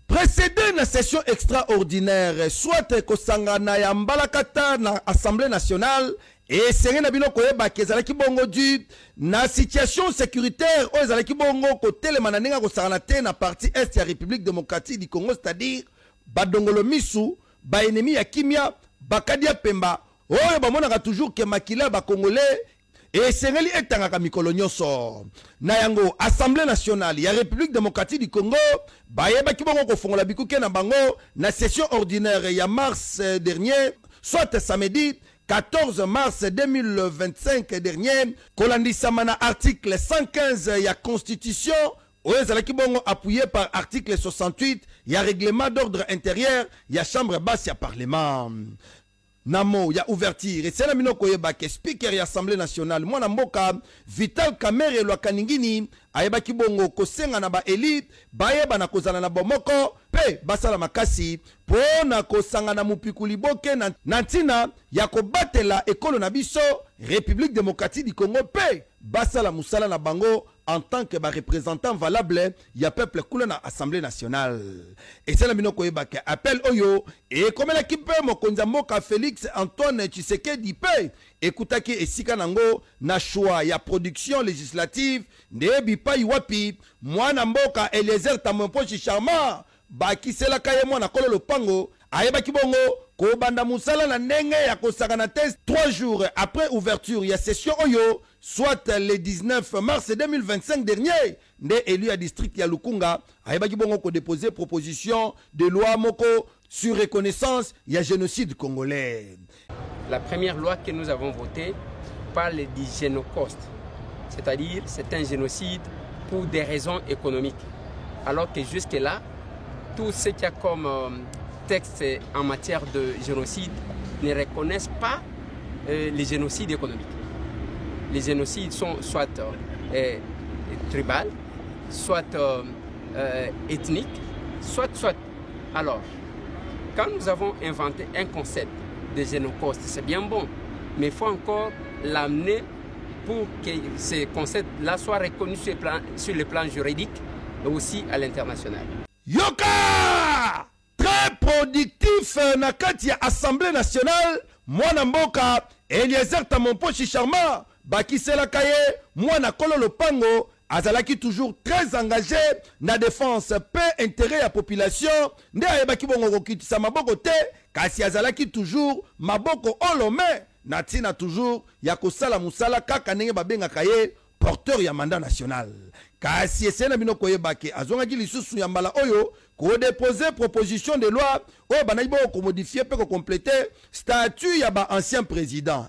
Précédé na session extraordinaire, soit kosangana ya mbalakata na Assemblée nationale, et senge na bino koyeba kezalaki bongo du na situation sécuritaire o ezalaki bongo kotelema na ndenge kosangana te na partie est ya République démocratique du Congo, c'est-à-dire badongolo misu, ba ennemi ya kimia, bakadia pemba, oyo bamonaka toujours ke makila ba congolais et sengeli etangaka mikolo nyonso. Na yango Assemblée nationale ya République démocratique du Congo bayeba ki bongo kofongola bikuke na bango na session ordinaire ya mars dernier, soit samedi 14 mars 2025 dernier, kolandisama na article 115 ya constitution oyo ezalaki bongo appuyé par article 68 ya règlement d'ordre intérieur ya chambre basse ya parlement. Namo ya ouverture et c'est la minoko yeba ke speaker ya Assemblée nationale mwana mboka Vital Kamerhe Lwakaningini ayeba kibongo kosenga na ba élite bayeba na kozala na bomoko pe basala makasi pona kosanga na mupikuli boke na ntina ya kobatela ekolo na biso République démocratique du Congo pe basala musala na bango en tant que représentant valable ya peuple kula na Assemblée nationale. Et c'est la minoko yeba ke appel oyo et comme la kipe mokonza mboka Félix Antoine Tshisekedi pe ekutaki esika nango na choix ya production législative ndebi pa iwapi mwana mboka Eliezer Tamomposhi Charma bakisela kaye mwana kolo lopango ayeba kibongo ko banda musala na ndenge ya kosakana test 3 jours après ouverture ya session oyo soit le 19 mars 2025 dernier nde élu à district ya Lukunga ayeba kibongo ko déposer proposition de loi moko sur reconnaissance ya génocide congolais. La première loi que nous avons votée parle du génocide, c'est-à-dire c'est un génocide pour des raisons économiques. Alors que jusque-là, tout ce qu'il y a comme texte en matière de génocide ne reconnaissent pas les génocides économiques. Les génocides sont soit tribaux, soit ethniques, soit. Alors, quand nous avons inventé un concept de génocide, c'est bien bon, mais il faut encore l'amener pour que ce concept-là soit reconnu sur le plan juridique, mais aussi à l'international. Yoka! Très productif na kati ya Assemblée nationale, mwana mboka Eliezer Tamomposhi Charma, bakisela kaye mwana kolo lopango, azalaki toujours très engagé na défense paix intérêt ya population, nde ayebaki bongo kokitisa maboko te, kasi azalaki toujours maboko olome, na tina toujours ya kosala musala kaka ndenge babengaka ye porteur ya mandat national. Kasi esena bino koyebake azongaki lisusu ya mbala oyo ko déposer proposition de loi oyo banayibo ko modifier pe ko compléter statut ya ba ancien président.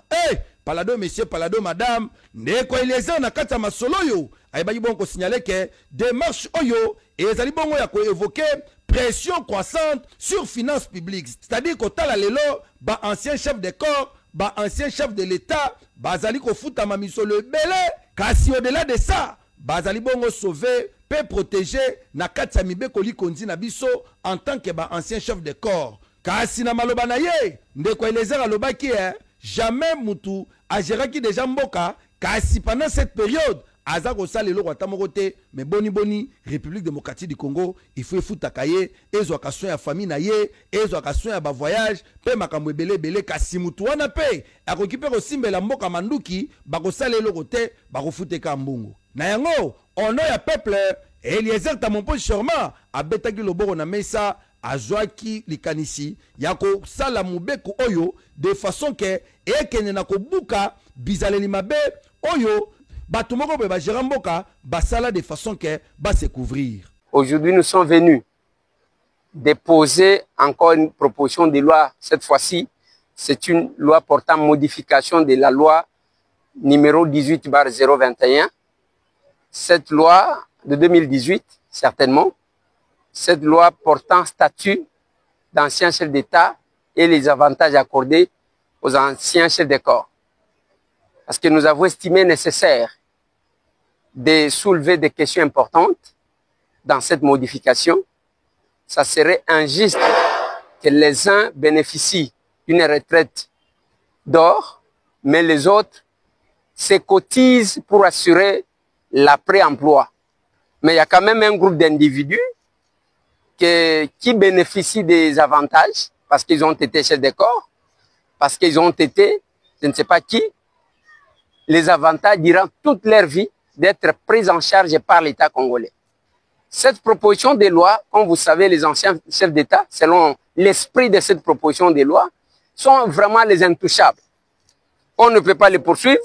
Palado monsieur, palado madame, ndeko Eliezer na kata masolo yo ayebaki bon ko signaler que démarche oyo ezali bongo ya ko évoquer pression croissante sur finances publiques, c'est-à-dire ko tala lelo ba ancien chef de corps, ba ancien chef de l'État, bazali ko futa mamisolo belé, kasi au-delà de ça bazali bongo sauver peut protéger na kati ya mibeko likonzi na biso en tant que ba ancien chef de corps. Kasi na maloba na ye ndeko Eliezer alobaki jamais mutu agéraki déjà mboka, kasi pendant cette période aza kosala eloko ata moko te, mais boni République démocratique du Congo il faut efutaka ye ezwaka soin ya famille na ye ezwaka soin ya bavoyage pe makambo ebele kasi mutu wana pe akoki pe kosimbela mboka manduki bakosala eloko te bakofuteka mbungu na yango ono ya peuple. Eliezer Tamomposhi Charma abetaki loboko na mesa azwaki likanisi ya kosala mubeko oyo de façon que ekene na kobuka bizaleli mabe oyo bato moko be ba mboka basala de façon que ba se couvrir. Aujourd'hui, nous sommes venus déposer encore une proposition de loi. Cette fois-ci, c'est une loi portant modification de la loi numéro 18/021, cette loi de 2018, certainement, cette loi portant statut d'anciens chefs d'État et les avantages accordés aux anciens chefs de corps. Parce que nous avons estimé nécessaire de soulever des questions importantes dans cette modification. Ça serait injuste que les uns bénéficient d'une retraite d'or, mais les autres se cotisent pour assurer l'après-emploi. Mais il y a quand même un groupe d'individus qui bénéficient des avantages parce qu'ils ont été chefs de corps, parce qu'ils ont été, je ne sais pas qui, les avantages durant toute leur vie d'être pris en charge par l'État congolais. Cette proposition de loi, comme vous savez, les anciens chefs d'État, selon l'esprit de cette proposition de loi, sont vraiment les intouchables. On ne peut pas les poursuivre.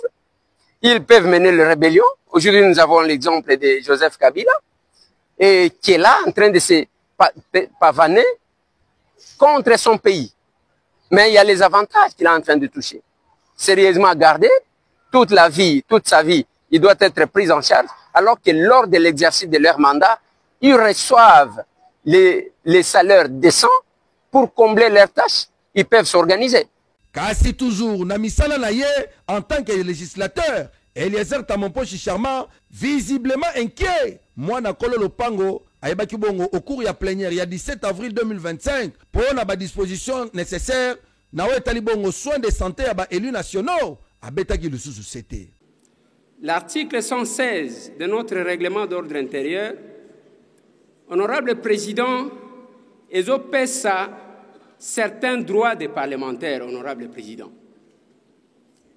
Ils peuvent mener la rébellion. Aujourd'hui, nous avons l'exemple de Joseph Kabila, et qui est là en train de se pavaner contre son pays. Mais il y a les avantages qu'il est en train de toucher. Sérieusement gardé, toute sa vie, il doit être pris en charge, alors que lors de l'exercice de leur mandat, ils reçoivent les salaires décents pour combler leurs tâches. Ils peuvent s'organiser. Kasi toujours, na misala na ye, en tant que législateur, Eliezer Tamompo Chicharma, visiblement inquiet. Moi, na Kolo Lopango, ayebaki bongo, au cours ya plénière, il y a 17 avril 2025, pour na ba disposition nécessaire, na we talibongo soins de santé à ba élus nationaux, abetaki le sous-société. L'article 116 de notre règlement d'ordre intérieur, honorable président, ezopesa certains droits des parlementaires, honorable président.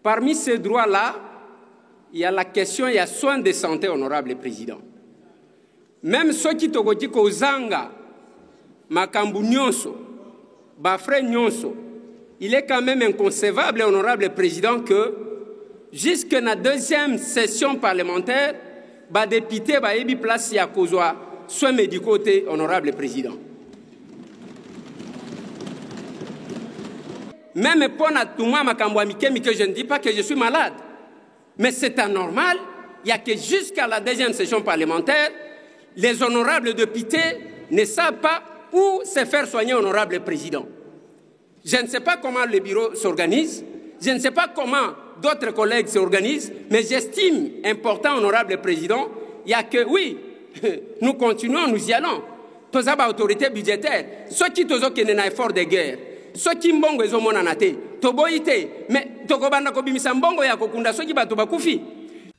Parmi ces droits-là, il y a la question, il y a soins de santé, honorable président. Même ceux qui togoti kozanga, makambu nyonso, bafre nyonso, il est quand même inconcevable, honorable président, que jusque la deuxième session parlementaire, ba député ba yebi place ya kozwa soins médicaux, honorable président. Même pour je ne dis pas que je suis malade. Mais c'est anormal. Il n'y a que jusqu'à la deuxième session parlementaire, les honorables députés ne savent pas où se faire soigner, honorable président. Je ne sais pas comment le bureau s'organise. Je ne sais pas comment d'autres collègues s'organisent. Mais j'estime important, honorable président, il n'y a que oui, nous continuons, nous y allons. Tous les autorités budgétaires, ceux qui ont un effort de guerre, ceux qui mbongo ezomona na te toboite mais tokobanda kobimisa mbongo ya kokunda soki bato bakufi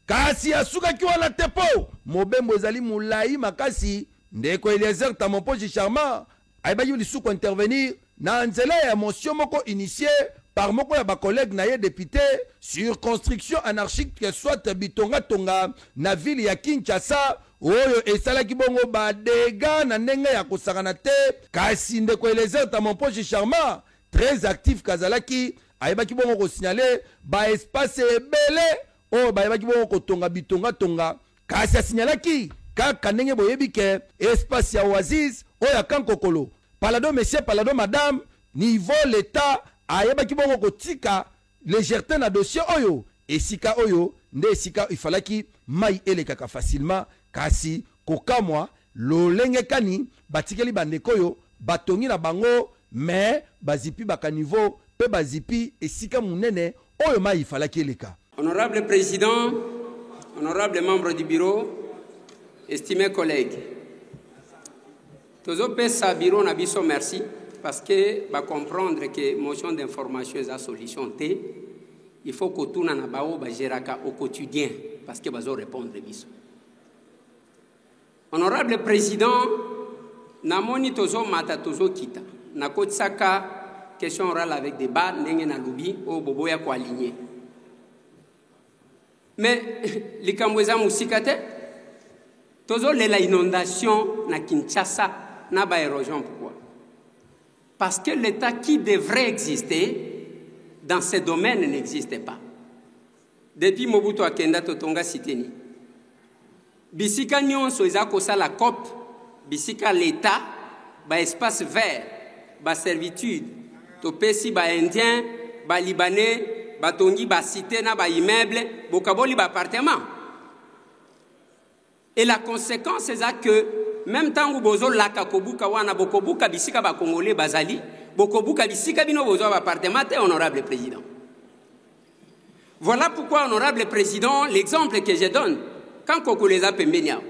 kasi asukaki wana te po mobembo ezali mulai makasi ndeko Eliezer Tamompo Chicharma ayebaki lisuku intervenir na nzela ya motion moko initié par moko ya ba collègue na ye député sur construction anarchique que soit bitonga tonga na ville ya Kinshasa oyo esalaki bongo badega na ndenge ya kosakana te kasi ndeko Eliezer Tamompo Chicharma très actif kazalaki ayebaki bongo kosignaler ba espace ebele oyo bayebaki bongo kotonga bitonga tonga kasi asignalaki kaka ndenge boyebi ke espace ya Oasis oyo akankokolo palado monsieur palado madame niveau l'état ayebaki bongo kotika légèreté na dossier oyo esika oyo nde esika ifalaki mai elekaka facilement kasi kokamwa lolenge kani batikeli bandeko oyo batongi na bango mais bazipi baka niveau pe bazipi esika munene oyo mai ifalaki eleka. Honorable président, honorable membre du bureau, estimés collègues, tozo pesa bureau na biso merci parce que ba comprendre que motion d'information est la solution T. Il faut que tout na bao ba geraka au quotidien parce que bazo répondre biso. Honorable président, namoni tozo mata tozo kita. Na kotsaka question orale avec débat ndenge na lubi o bobo ya ko aligner. Mais likambo eza musika te. Tozo lela inondation na Kinshasa na ba érosion pourquoi? Parce que l'État qui devrait exister dans ces domaines n'existe pas. Depuis Mobutu Akenda Totonga Siteni. Bisika nyonso eza kosala COP, bisika l'État, ba espace vert, ba servitude, topesi ba Indien, ba Libanais, batongi ba cité na ba immeuble bokaboli ba appartement. Et la conséquence c'est ça que même tangu bozo laka kobuka wana bokobuka bisika ba congolais bazali bokobuka bisika bino bozo ba appartement te honorable président. Voilà pourquoi honorable président l'exemple que je donne quand kokoleza pembeni yao.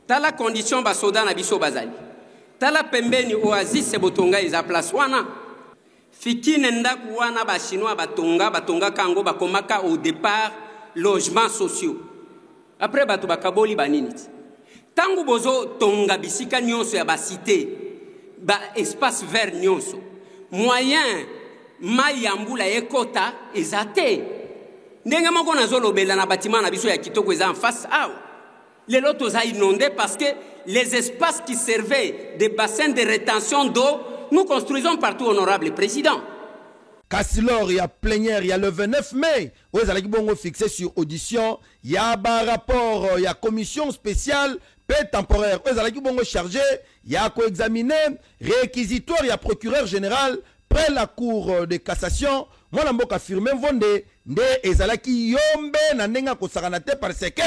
Tala condition ba soda na biso bazali. Tala pembeni oasis se botonga eza place wana. Fikine ndaku wana ba chinois batonga kango bakomaka au départ logements sociaux. Après batu bakaboli banini. Tangu bozo tonga bisika nyonso ya ba cité, ba espace vert nyonso. Moyen mayambula ekota ezate. Ndenge moko nazolobela na bâtiment na biso ya kitoko eza en face awa. Les lotos a inondé parce que les espaces qui servaient des bassins de rétention d'eau, nous construisons partout, honorable président. Kassilor, il y a plénière, il y a le 29 mai. Vous allez fixé sur audition. Il y a un rapport, il y a commission spéciale, paix temporaire. Vous allez chargé, il y a co-examiné, réquisitoire, il y a procureur général, près la cour de cassation. Moi, je vais affirmer, nde ezalaki yombe na nenga kosaranate parce que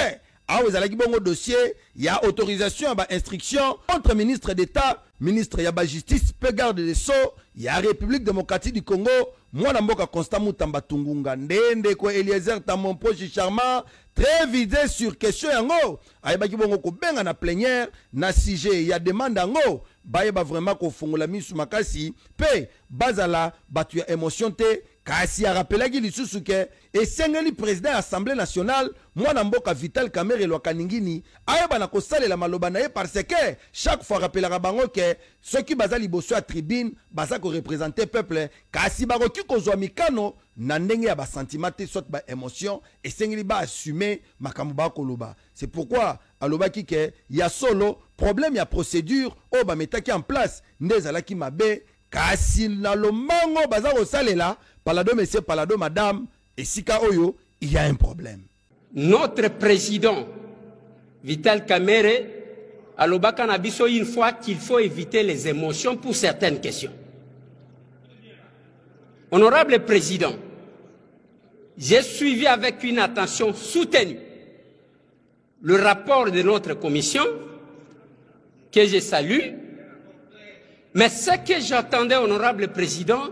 ah vous allez bon dossier il y a autorisation à instruction contre ministre d'État ministre ya ba justice pe garde des sceaux il y a République démocratique du Congo moi na mboka Constant Mutamba Tungunga ndende ko Eliezer Tamompo Charmant très visé sur question yango ayebaki bongo ko benga na plénière na sujet ya demande yango bayeba vraiment ko fungola misu makasi pe bazala batu ya émotion te kasi a rappelé qu'il lisusu ke esengeli président de l'Assemblée nationale mwana mboka Vital Kamerhe Lwakaningini ayeba na kosalela maloba na ye parce que chaque fois rappelera bango ke ceux qui bazali liboso à tribune baza ko représenter peuple kasi bakoki kozwa mikano na ndenge ya ba sentiment te soit ba émotion esengeli ba assumer makambo ba koloba. C'est pourquoi alobaki ke ya solo problème ya procédure o ba metaki en place ndezalaki mabe kasi na lomango baza kosalela palado monsieur palado madame et sika oyo il y a un problème. Notre président Vital Kamerhe alobaka na biso une fois qu'il faut éviter les émotions pour certaines questions. Honorable président, j'ai suivi avec une attention soutenue le rapport de notre commission que je salue, mais ce que j'attendais, honorable président,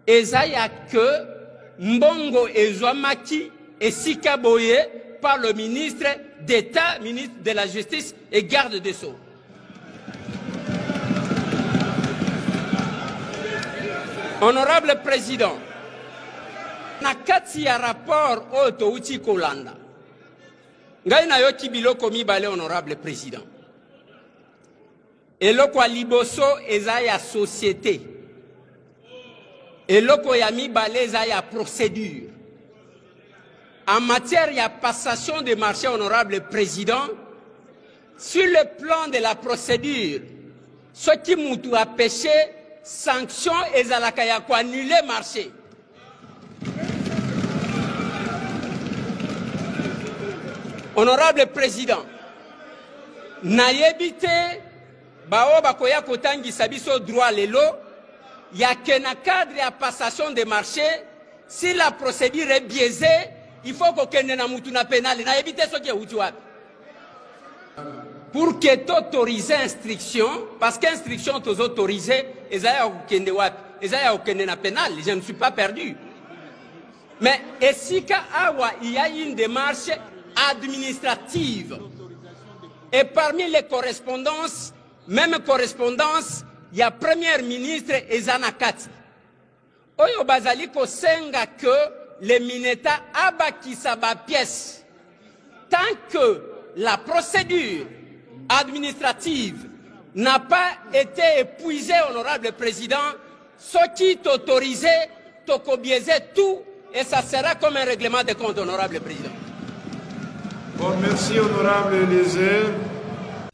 ezaya que Mbongo Ezouamaki et Sikaboye par le ministre d'État, ministre de la Justice et garde des Sceaux. Honorable président, nakati ya rapport oto uti kolanda. Ngai na yoki biloko mibale honorable président. Eloko ya liboso eza ya société. Eloko ya mibale eza ya procédure. En matière de passation de marché, honorable président, sur le plan de la procédure, ce qui m'a a péché, sanction et zalakaya ko annuler marché. Honorable président, naïbité, bao bakoya kotangisa biso droit lelo, ya kena cadre ya passation de marché, si la procédure est biaisée, il faut qu'on ait un mutuna pénal. Pour que tu autorises l'instruction, parce qu'instruction tu autorisé, il y a un pénal, je ne suis pas perdu. Mais ici, il y a une démarche administrative. Et parmi les correspondances, même correspondance, il y a Premier ministre Ezanakat. Oyo bazali ko senga que les Mineta abakisa ba pièce. Tant que la procédure administrative n'a pas été épuisée, honorable président, ce qui est autorisé, tokobiaiser tout, et ça sera comme un règlement de compte, honorable président. Bon, merci, honorable Eliezer.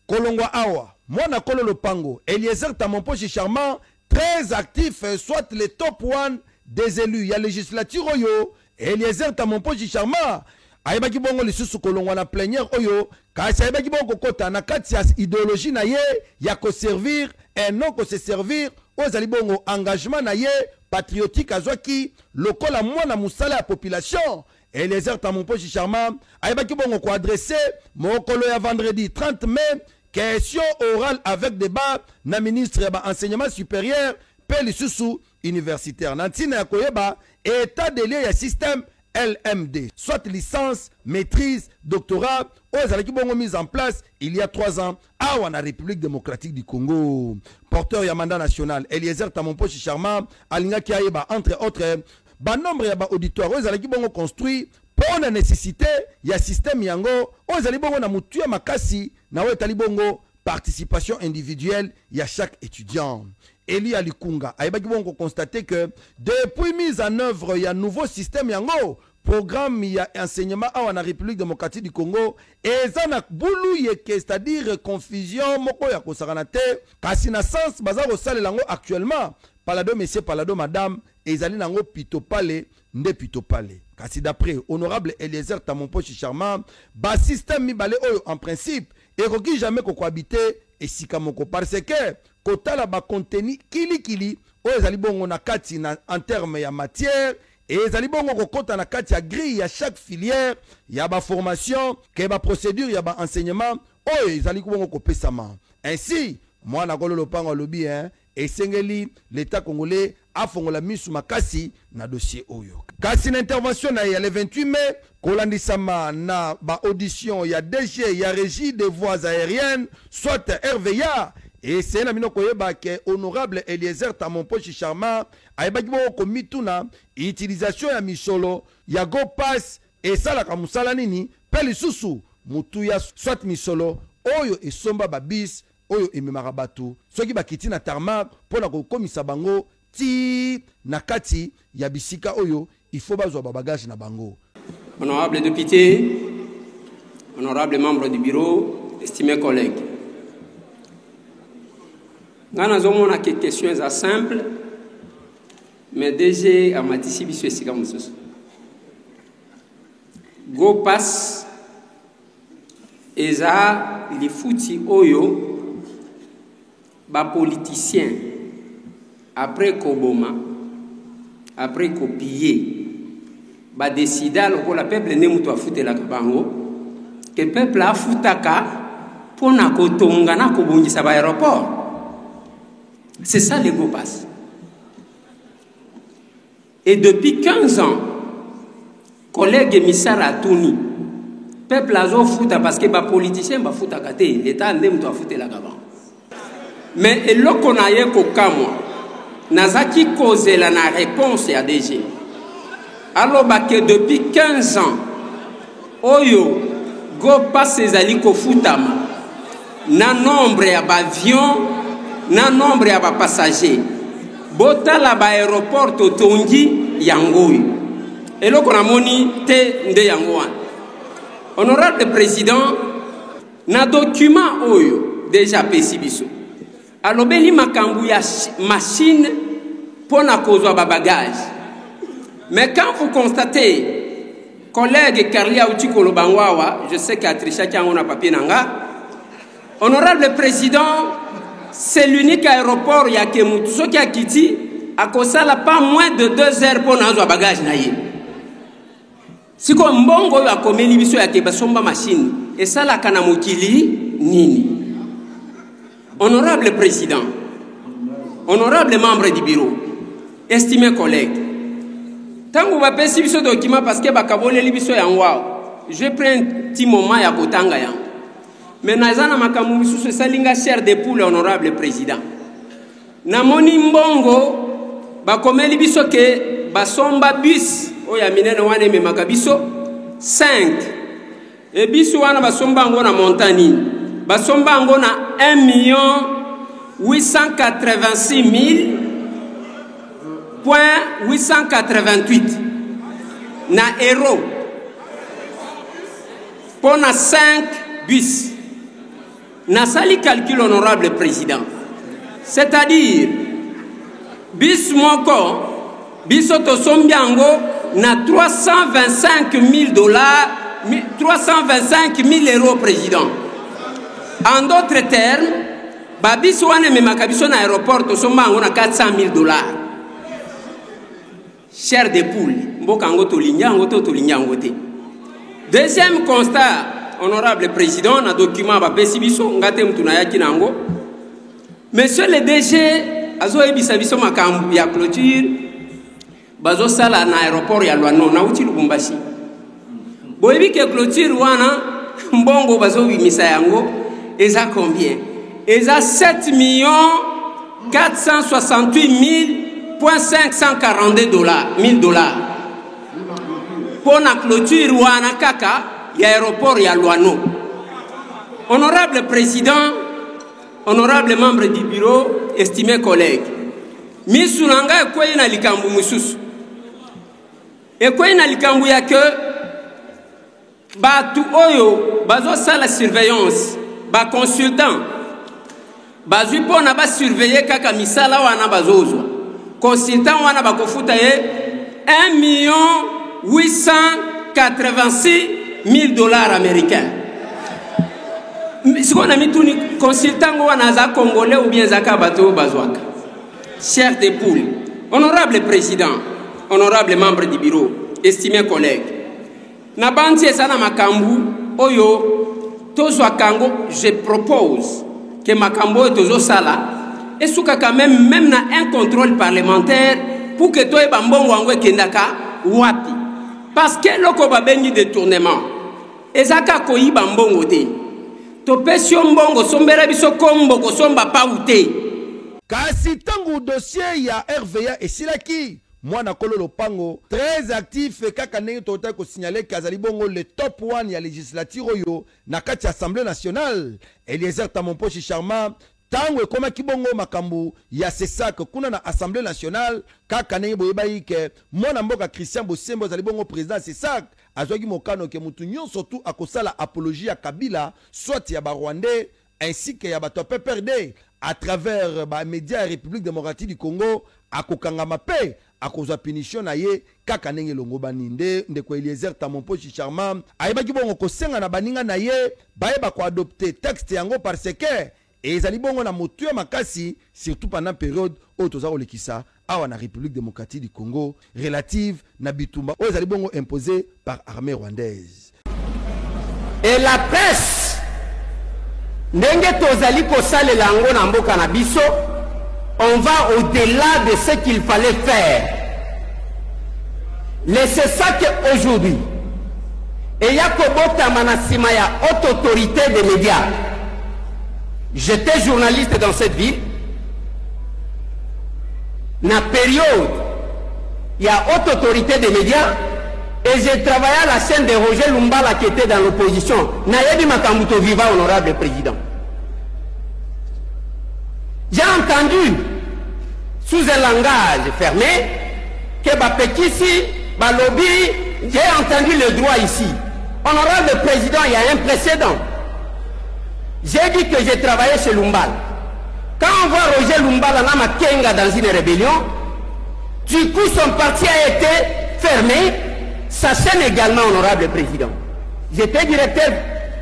Kolongwa Awa, Mwana Kolo Lopango, Eliezer Tamompo Charmant, très actif, soit les top 1 des élus. Il y a législature Oyo, Eliezer Tamompo Charmant. Aïbaki bongo lisusu kolongwa na plénière Oyo, kasi aïbaki bongo kota na kati ya idéologie na ye, ya ko servir un non ko se servir ozali bongo engagement na ye patriotique azwaki lokola mwana musala ya population. Eliezer Tamomposhi Charma ayebaki bongo ko adresser mokolo ya vendredi 30 mai question orale avec débat na ministre ya enseignement supérieur pe lisusu universitaire nantina ya koyeba état de lieu ya système LMD, soit licence, maîtrise, doctorat, aux bongo mise en place il y a 3 ans à la République démocratique du Congo. Porteur ya mandat national, Eliezer Tamomposhi Charma, alinga ki ayeba entre autres, ba nombre ya ba auditoire, aux bongo construit pour la nécessité ya système yango, aux bongo na mutu ya makasi, na wetali bongo participation individuelle ya chaque étudiant. Eli Alikunga ayebaki bongo constater que depuis mise en œuvre il y a un nouveau système yango programme il y a enseignement à la République démocratique du Congo et ça na boulou yeke, c'est-à-dire confusion moko ya kosakana te kasi na sens baza kosala lango actuellement palado messieurs palado madame ezali nango pitopale nde pitopale kasi d'après honorable Eliezer Tamomposhi Charma ba système mibale oyo en principe ekoki jamais ko cohabiter esika moko parce que kotala ba contenu kili oyo ezali bongo na kati na en terme ya matière et ezali bongo kokota na kati ya grille ya chaque filière ya ba formation ke ba procédure ya ba enseignement oyo ezali bongo kopesama. Ainsi mwana kolo lopango lobi esengeli l'état congolais afongola misu makasi na dossier oyo. Kasi na intervention na ya le 28 mai kolandisama na ba audition ya DG ya régie des voies aériennes soit RVA et c'est na minoko yeba ke honorable Eliezer Tamomposhi Charma ayebaki bongo komituna utilisation ya misolo ya go pass et sala ka musala nini pe lisusu mutu ya soit misolo oyo esomba babis oyo ememaka bato soki bakiti na tarmac pona kokomisa bango ti na kati ya bisika oyo il faut bazwa ba bagage na bango. Honorable député, honorable membre du bureau, estimés collègues. Nous avons des questions simples, mais déjà à matisi biso esika mosusu. Go pass eza li futi oyo ba politicien après koboma après copier ba décida loko la peuple ne mutu afutela bango que peuple afutaka pona kotonga na kobongisa ba aéroport. C'est ça le go pass. Et depuis 15 ans, collègue Missara Touni, peuple azo futa parce que ba politicien ba futa kate, l'état ne mutu afutela bango. Mais eloko na ye ko kamwa nazaki cause la na réponse à DG. Alors que depuis 15 ans, oyo go pass ezali ko futama na nombre ya avion na nombre ya passager bota la ba aéroport totongi yangoy eloko na moni te nde yango wana. Honorable président na document oyo déjà pesi biso alobeli makambu ya machine pona kozwa ba bagage. Mais quand vous constatez, collègue Carlia Outikolo Bangwawa, je sais qu'à Trisha on a papier nanga, honorable président, c'est l'unique aéroport il y a que Moutouso qui a quitté, à cause ça pas moins de 2 heures pour n'avoir bagage naïe. Si comme bongo a comme l'émission ya que basomba machine, et ça la kanamokili nini. Honorable président, honorable membre du bureau, estimés collègues. Tant que vous avez ce document parce que vous avez fait je prends un petit moment à Kotanga. Mais nous avons fait un chair de poule, honorable président. Nous avons fait un biso que basomba bis oya minene wane me makabiso 5 et biso wana basomba ngona montagne basomba ngona 1,886,888 na euro pour na 5 bus. Na sali calcul honorable président. C'est-à-dire bis moko biso to sombiango na $325,000 325,000 euros président. En d'autres termes, Babis wane me makabiso na aéroport to somba ngona $400,000. Chair de poule, mboka ngo to linyango to linyango te. Deuxième constat, honorable président, na document ba pesi biso ngate mtu na yaki nango. Monsieur le DG azo ebisa biso makambu ya clôture bazo sala na aéroport ya Lwano na uti Lubumbashi. Boyebi ke clôture wana mbongo bazo bimisa yango eza combien? Eza 7 468 000,542 $. Pour la clôture wana kaka ya aéroport ya Lwano. Honorable président, honorable membre du bureau, estimés collègues, misulanga ekwe na likambu mususu. Ekwe na likambu ya ke batu oyo bazo sala surveillance, ba consultant bazui pona ba surveiller kaka misala wana bazozwa. Consultant wana bakofuta ye $1,886,000 américains. Si on a mis tout consultant wana za congolais ou bien zaka bato bazwaka. Chers des poules, honorable président, honorable membre du bureau, estimés collègues, na banti esana makambu oyo tozwa kango, je propose que makambo tozo sala et souka quand même na un contrôle parlementaire pour que toi bambongo angwe kendaka wapi, parce que loko babengi détournement ezaka koyi bambongo te to pesio mbongo sombera biso kombo ko somba paute. Kasi tangu dossier ya RVA esilaki mwana kolo lopango très actif kaka ndenge tota ko signaler kazali bongo le top 1 ya législature oyo na kati ya Assemblée nationale. Eliezer Tamomposhi Charmant tango ekoma kibongo makambu ya CESAC kuna na Assemblée nationale kaka ndenge boyebai ke mwana mboka Christian Bosembo azali bongo président CESAC azwaki mokano ke mutu nyonso tu akosala apologie ya Kabila soit ya ba Rwandais ainsi que ya bato PPRD à travers ba médias République démocratique du Congo akokanga mape akozwa punition na ye kaka ndenge longo baninde ndeko Eliezer Tamomposhi Charmant ayebaki bongo kosenga na baninga na ye bayeba ko adopter texte yango parce que ezali bongo na motu ya makasi surtout pendant période oyo toza kolekisa awa na République démocratique du Congo relative na bitumba oyo ezali bongo imposé par armée rwandaise. Et la presse ndenge tozali kosalela yango na mboka na biso, on va au-delà de ce qu'il fallait faire. Laissez ça qu'aujourd'hui, et ya kobota manasima ya haute autorité des médias. J'étais journaliste dans cette ville. Na période, il y a haute autorité des médias et j'ai travaillé à la chaîne de Roger Lumbala qui était dans l'opposition. Nayebi Makamuto Viva, honorable président. J'ai entendu, sous un langage fermé, que Bapekisi, Balobi, j'ai entendu le droit ici. Honorable président, il y a un précédent. J'ai dit que j'ai travaillé chez Lumbala. Quand on voit Roger Lumbala Nama Kenga dans une rébellion, du coup son parti a été fermé, sa chaîne également, honorable président. J'étais directeur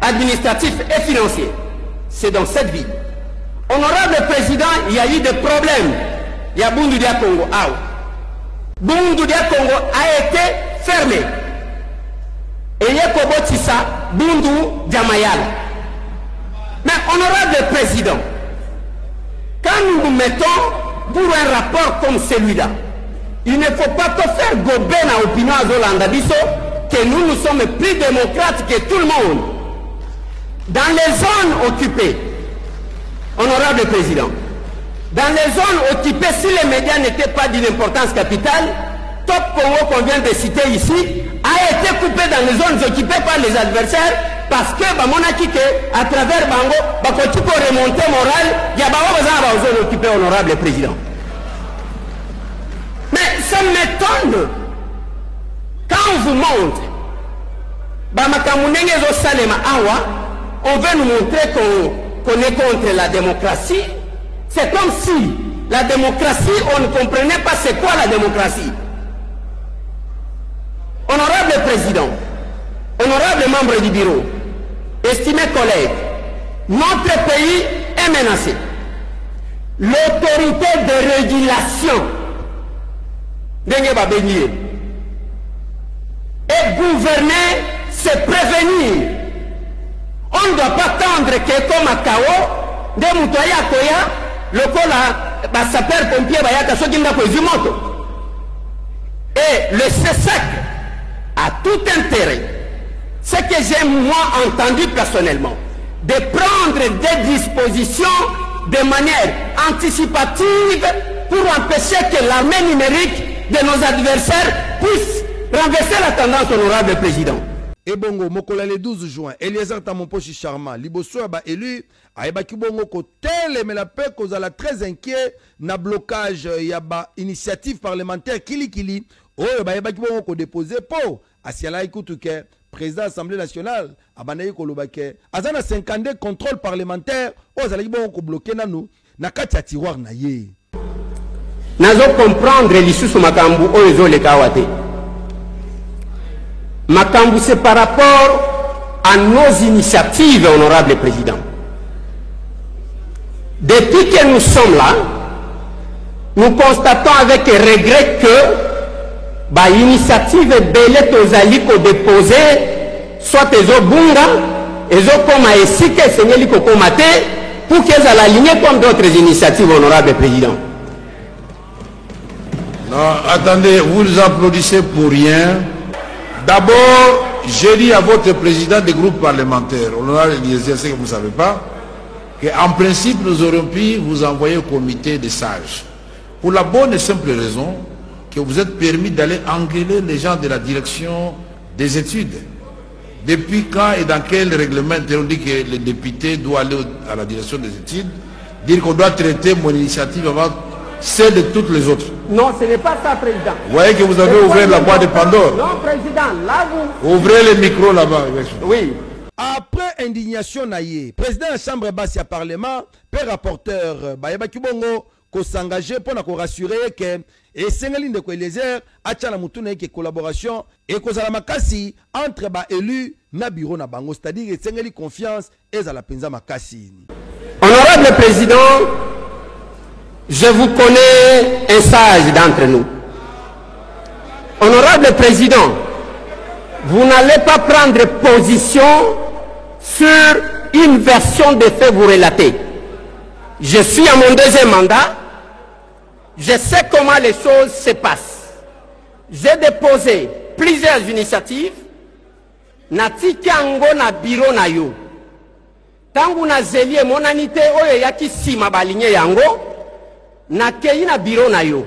administratif et financier. C'est dans cette ville. Honorable président, il y a eu des problèmes. Il y a Bundu Dia Congo. Bundu Dia Congo a été fermé. Et il y a Kobotissa, Bundu Jamayal. Mais honorable président, quand nous nous mettons pour un rapport comme celui-là, il ne faut pas te faire gober à l'opinion à Zolandabiso que nous sommes plus démocrates que tout le monde. Dans les zones occupées, honorable président, dans les zones occupées, si les médias n'étaient pas d'une importance capitale, Top Congo qu'on vient de citer ici a été coupé dans les zones occupées par les adversaires parce que à travers Bango, il faut remonter moral, il y a des zones occupées, honorable président. Mais ça m'étonne quand on vous montre on veut nous montrer qu'on est contre la démocratie. C'est comme si la démocratie, on ne comprenait pas c'est quoi la démocratie. Honorable président, honorable membre du bureau, estimés collègues, notre pays est menacé. l'autorité de régulation ndenge babengi et gouverner c'est prévenir. On ne doit pas attendre que comme à Kao de mutoya koya lokola ba sapeur pompier bayaka soki ndako ezimoto. Et le CESAC a tout intérêt, ce que j'ai moi entendu personnellement, de prendre des dispositions de manière anticipative pour empêcher que l'armée numérique de nos adversaires puisse renverser la tendance, honorable président. Et bongo, mokola le 12 juin, Eliezer Tamomposhi Charma, liboso ba élu, aïbaki bongo ko tele mais la paix kozala très inquiet na blocage yaba initiative parlementaire kili oyo ba yabaki bongo ko déposer po asiala ikutuke président Assemblée nationale abanayi ko lobake azana 52 contrôle parlementaire ozalaki bongo ko bloquer nanu na kati ya tiroir na ye. Nazo comprendre lisusu makambu oyo zo le kawate. Makambu c'est par rapport à nos initiatives, honorable président. Depuis que nous sommes là, nous constatons avec regret que bah, initiative belé tozali ko déposer soit ezo bunga ezo koma esike senyeli ko komate pour qu'elles soient alignées comme d'autres initiatives, honorable président. Non, attendez, vous nous applaudissez pour rien. D'abord, j'ai dit à votre président des groupes parlementaires, honorable Eliezer, ce que vous ne savez pas, qu'en principe, nous aurions pu vous envoyer au comité des sages. Pour la bonne et simple raison que vous êtes permis d'aller engueuler les gens de la direction des études. Depuis quand et dans quel règlement on dit que le député doit aller à la direction des études, dire qu'on doit traiter mon initiative avant celle de toutes les autres? Non, ce n'est pas ça, président. Vous voyez que vous avez ouvert la boîte de Pandore. Non, président, là vous... Ouvrez les micros là-bas. Oui. Après indignation naïe, président de la chambre basse du parlement, père rapporteur Bayabaki Bongo, ko s'engager pour nous rassurer que et Sengaline de Eliezer a la mutuna que collaboration et que la makasi entre ba élus na bureau na bango, c'est-à-dire que Sengali confiance et à la penza makasi. Honorable président, je vous connais un sage d'entre nous. Honorable président, vous n'allez pas prendre position sur une version des faits vous relater. Je suis à mon deuxième mandat. Je sais comment les choses se passent. J'ai déposé plusieurs initiatives. Natiki ango na bureau na yo. Tangu na zelie monanité oyo yaki sima balinye yango. Na kei na bureau na yo.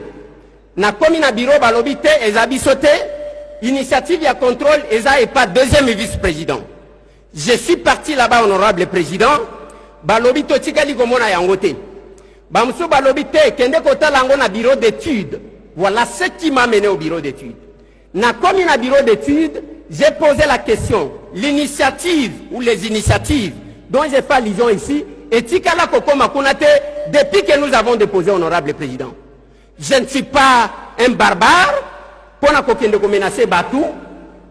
Na komi na bureau balobi te ezabi sote. Initiative ya contrôle eza et pas deuxième vice-président. Je suis parti là-bas, honorable président. Balobi to tikali komona yango te. Bamso balobi te kende kota lango na bureau d'études. Voilà ce qui m'a mené au bureau d'études. Na komi na bureau d'études, j'ai posé la question. L'initiative ou les initiatives dont j'ai fait allusion ici, et tikala koko makunate depuis que nous avons déposé, honorable président. Je ne suis pas un barbare pour ne menacer Batou,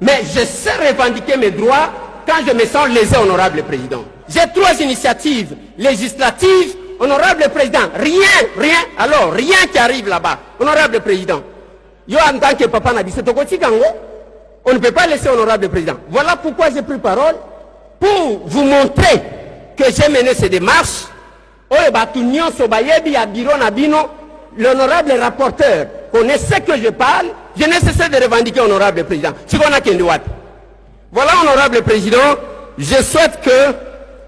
mais je sais revendiquer mes droits quand je me sens lésé, honorable président. J'ai 3 initiatives législatives, honorable président. Rien, alors rien qui arrive là-bas, honorable président. Yo en tant que papa n'a dit c'est on ne peut pas laisser honorable président. Voilà pourquoi j'ai pris parole pour vous montrer que j'ai mené ces démarches. L'honorable rapporteur connaît ce que je parle. Je ne cesse de revendiquer, honorable président. Voilà, honorable président, je souhaite que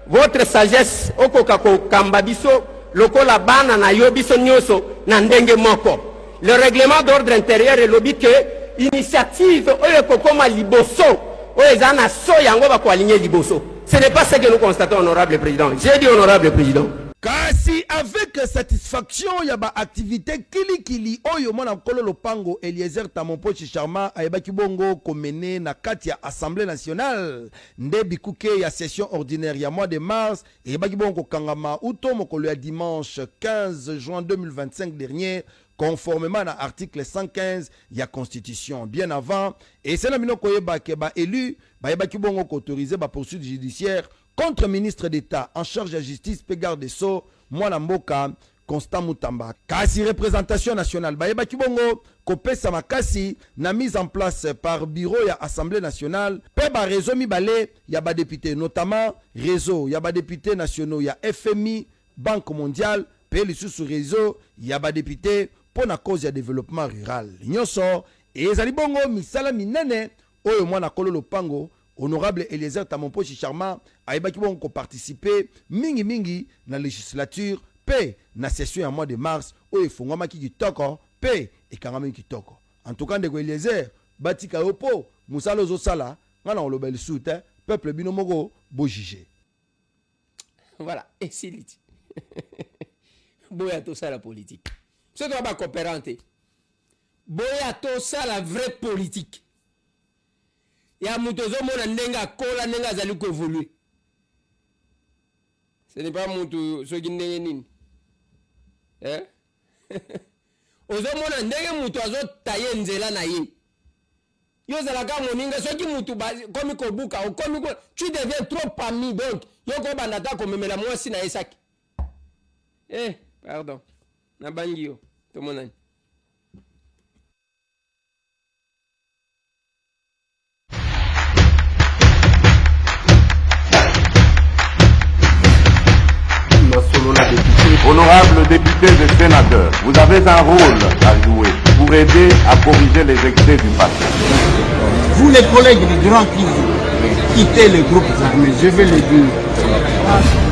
votre sagesse, le règlement d'ordre intérieur est lobby que initiative, ce n'est pas ce que nous constatons, honorable président. J'ai dit, honorable président. Kasi avec satisfaction yaba activité kili oyo mona kolo lopango Eliezer Tamomposhi Charma ayebaki bongo komene na kati ya Assemblée nationale nde bikuke ya session ordinaire ya mois de mars ayebaki bongo kangama uto mokolo ya dimanche 15 juin 2025 dernier conformément à l'article 115 de la Constitution. Bien avant, et c'est la minoko yeba ke ba élu ba yebaki bongo autorisé ba poursuite judiciaire contre ministre d'État en charge de la justice pe garde des Sceaux, Mwana Mboka, Constant Moutamba. Kasi représentation nationale. Bayeba Kibongo, kopesa makasi na mise en place par bureau ya Assemblée nationale. Pe ba réseau mibale ya ba député, notamment réseau ya ba députés nationaux ya FMI, Banque mondiale, pe li sous réseau ya ba député pour la cause ya développement rural. Nyoso et ezali bongo misala minene oyo mwana kolo lopango honorable Eliezer Tamompo Chicharma ayeba Kibongo ko participer mingi na législature P na session en mois de mars oyo fongoma ki kitoko P et kangami kitoko. En tout cas ndeko Eliezer batika yopo musalo zo sala ngana olobel soute peuple bino moko bo juger. Voilà, et c'est dit. Boya tout ça la politique. Ce doit pas coopéranter. Boya tout ça la vraie politique. Ya mutozo mona nenga kola nenga zali ko évoluer. Ce n'est pas mutu so ginenge nini. Eh? Ozo mona ndenge mutu azo taye nzela na ye. Yo zala ka moninga soki mutu komi ko buka o komi ko tu deviens trop ami donc yo ko bandata ko memela mwasi na esaki. Pardon. Na bangio to monani. Honorables députés et sénateurs, vous avez un rôle à jouer pour aider à corriger les excès du passé. Vous les collègues du Grand Kivu, quittez les groupes armés, je vais le dire.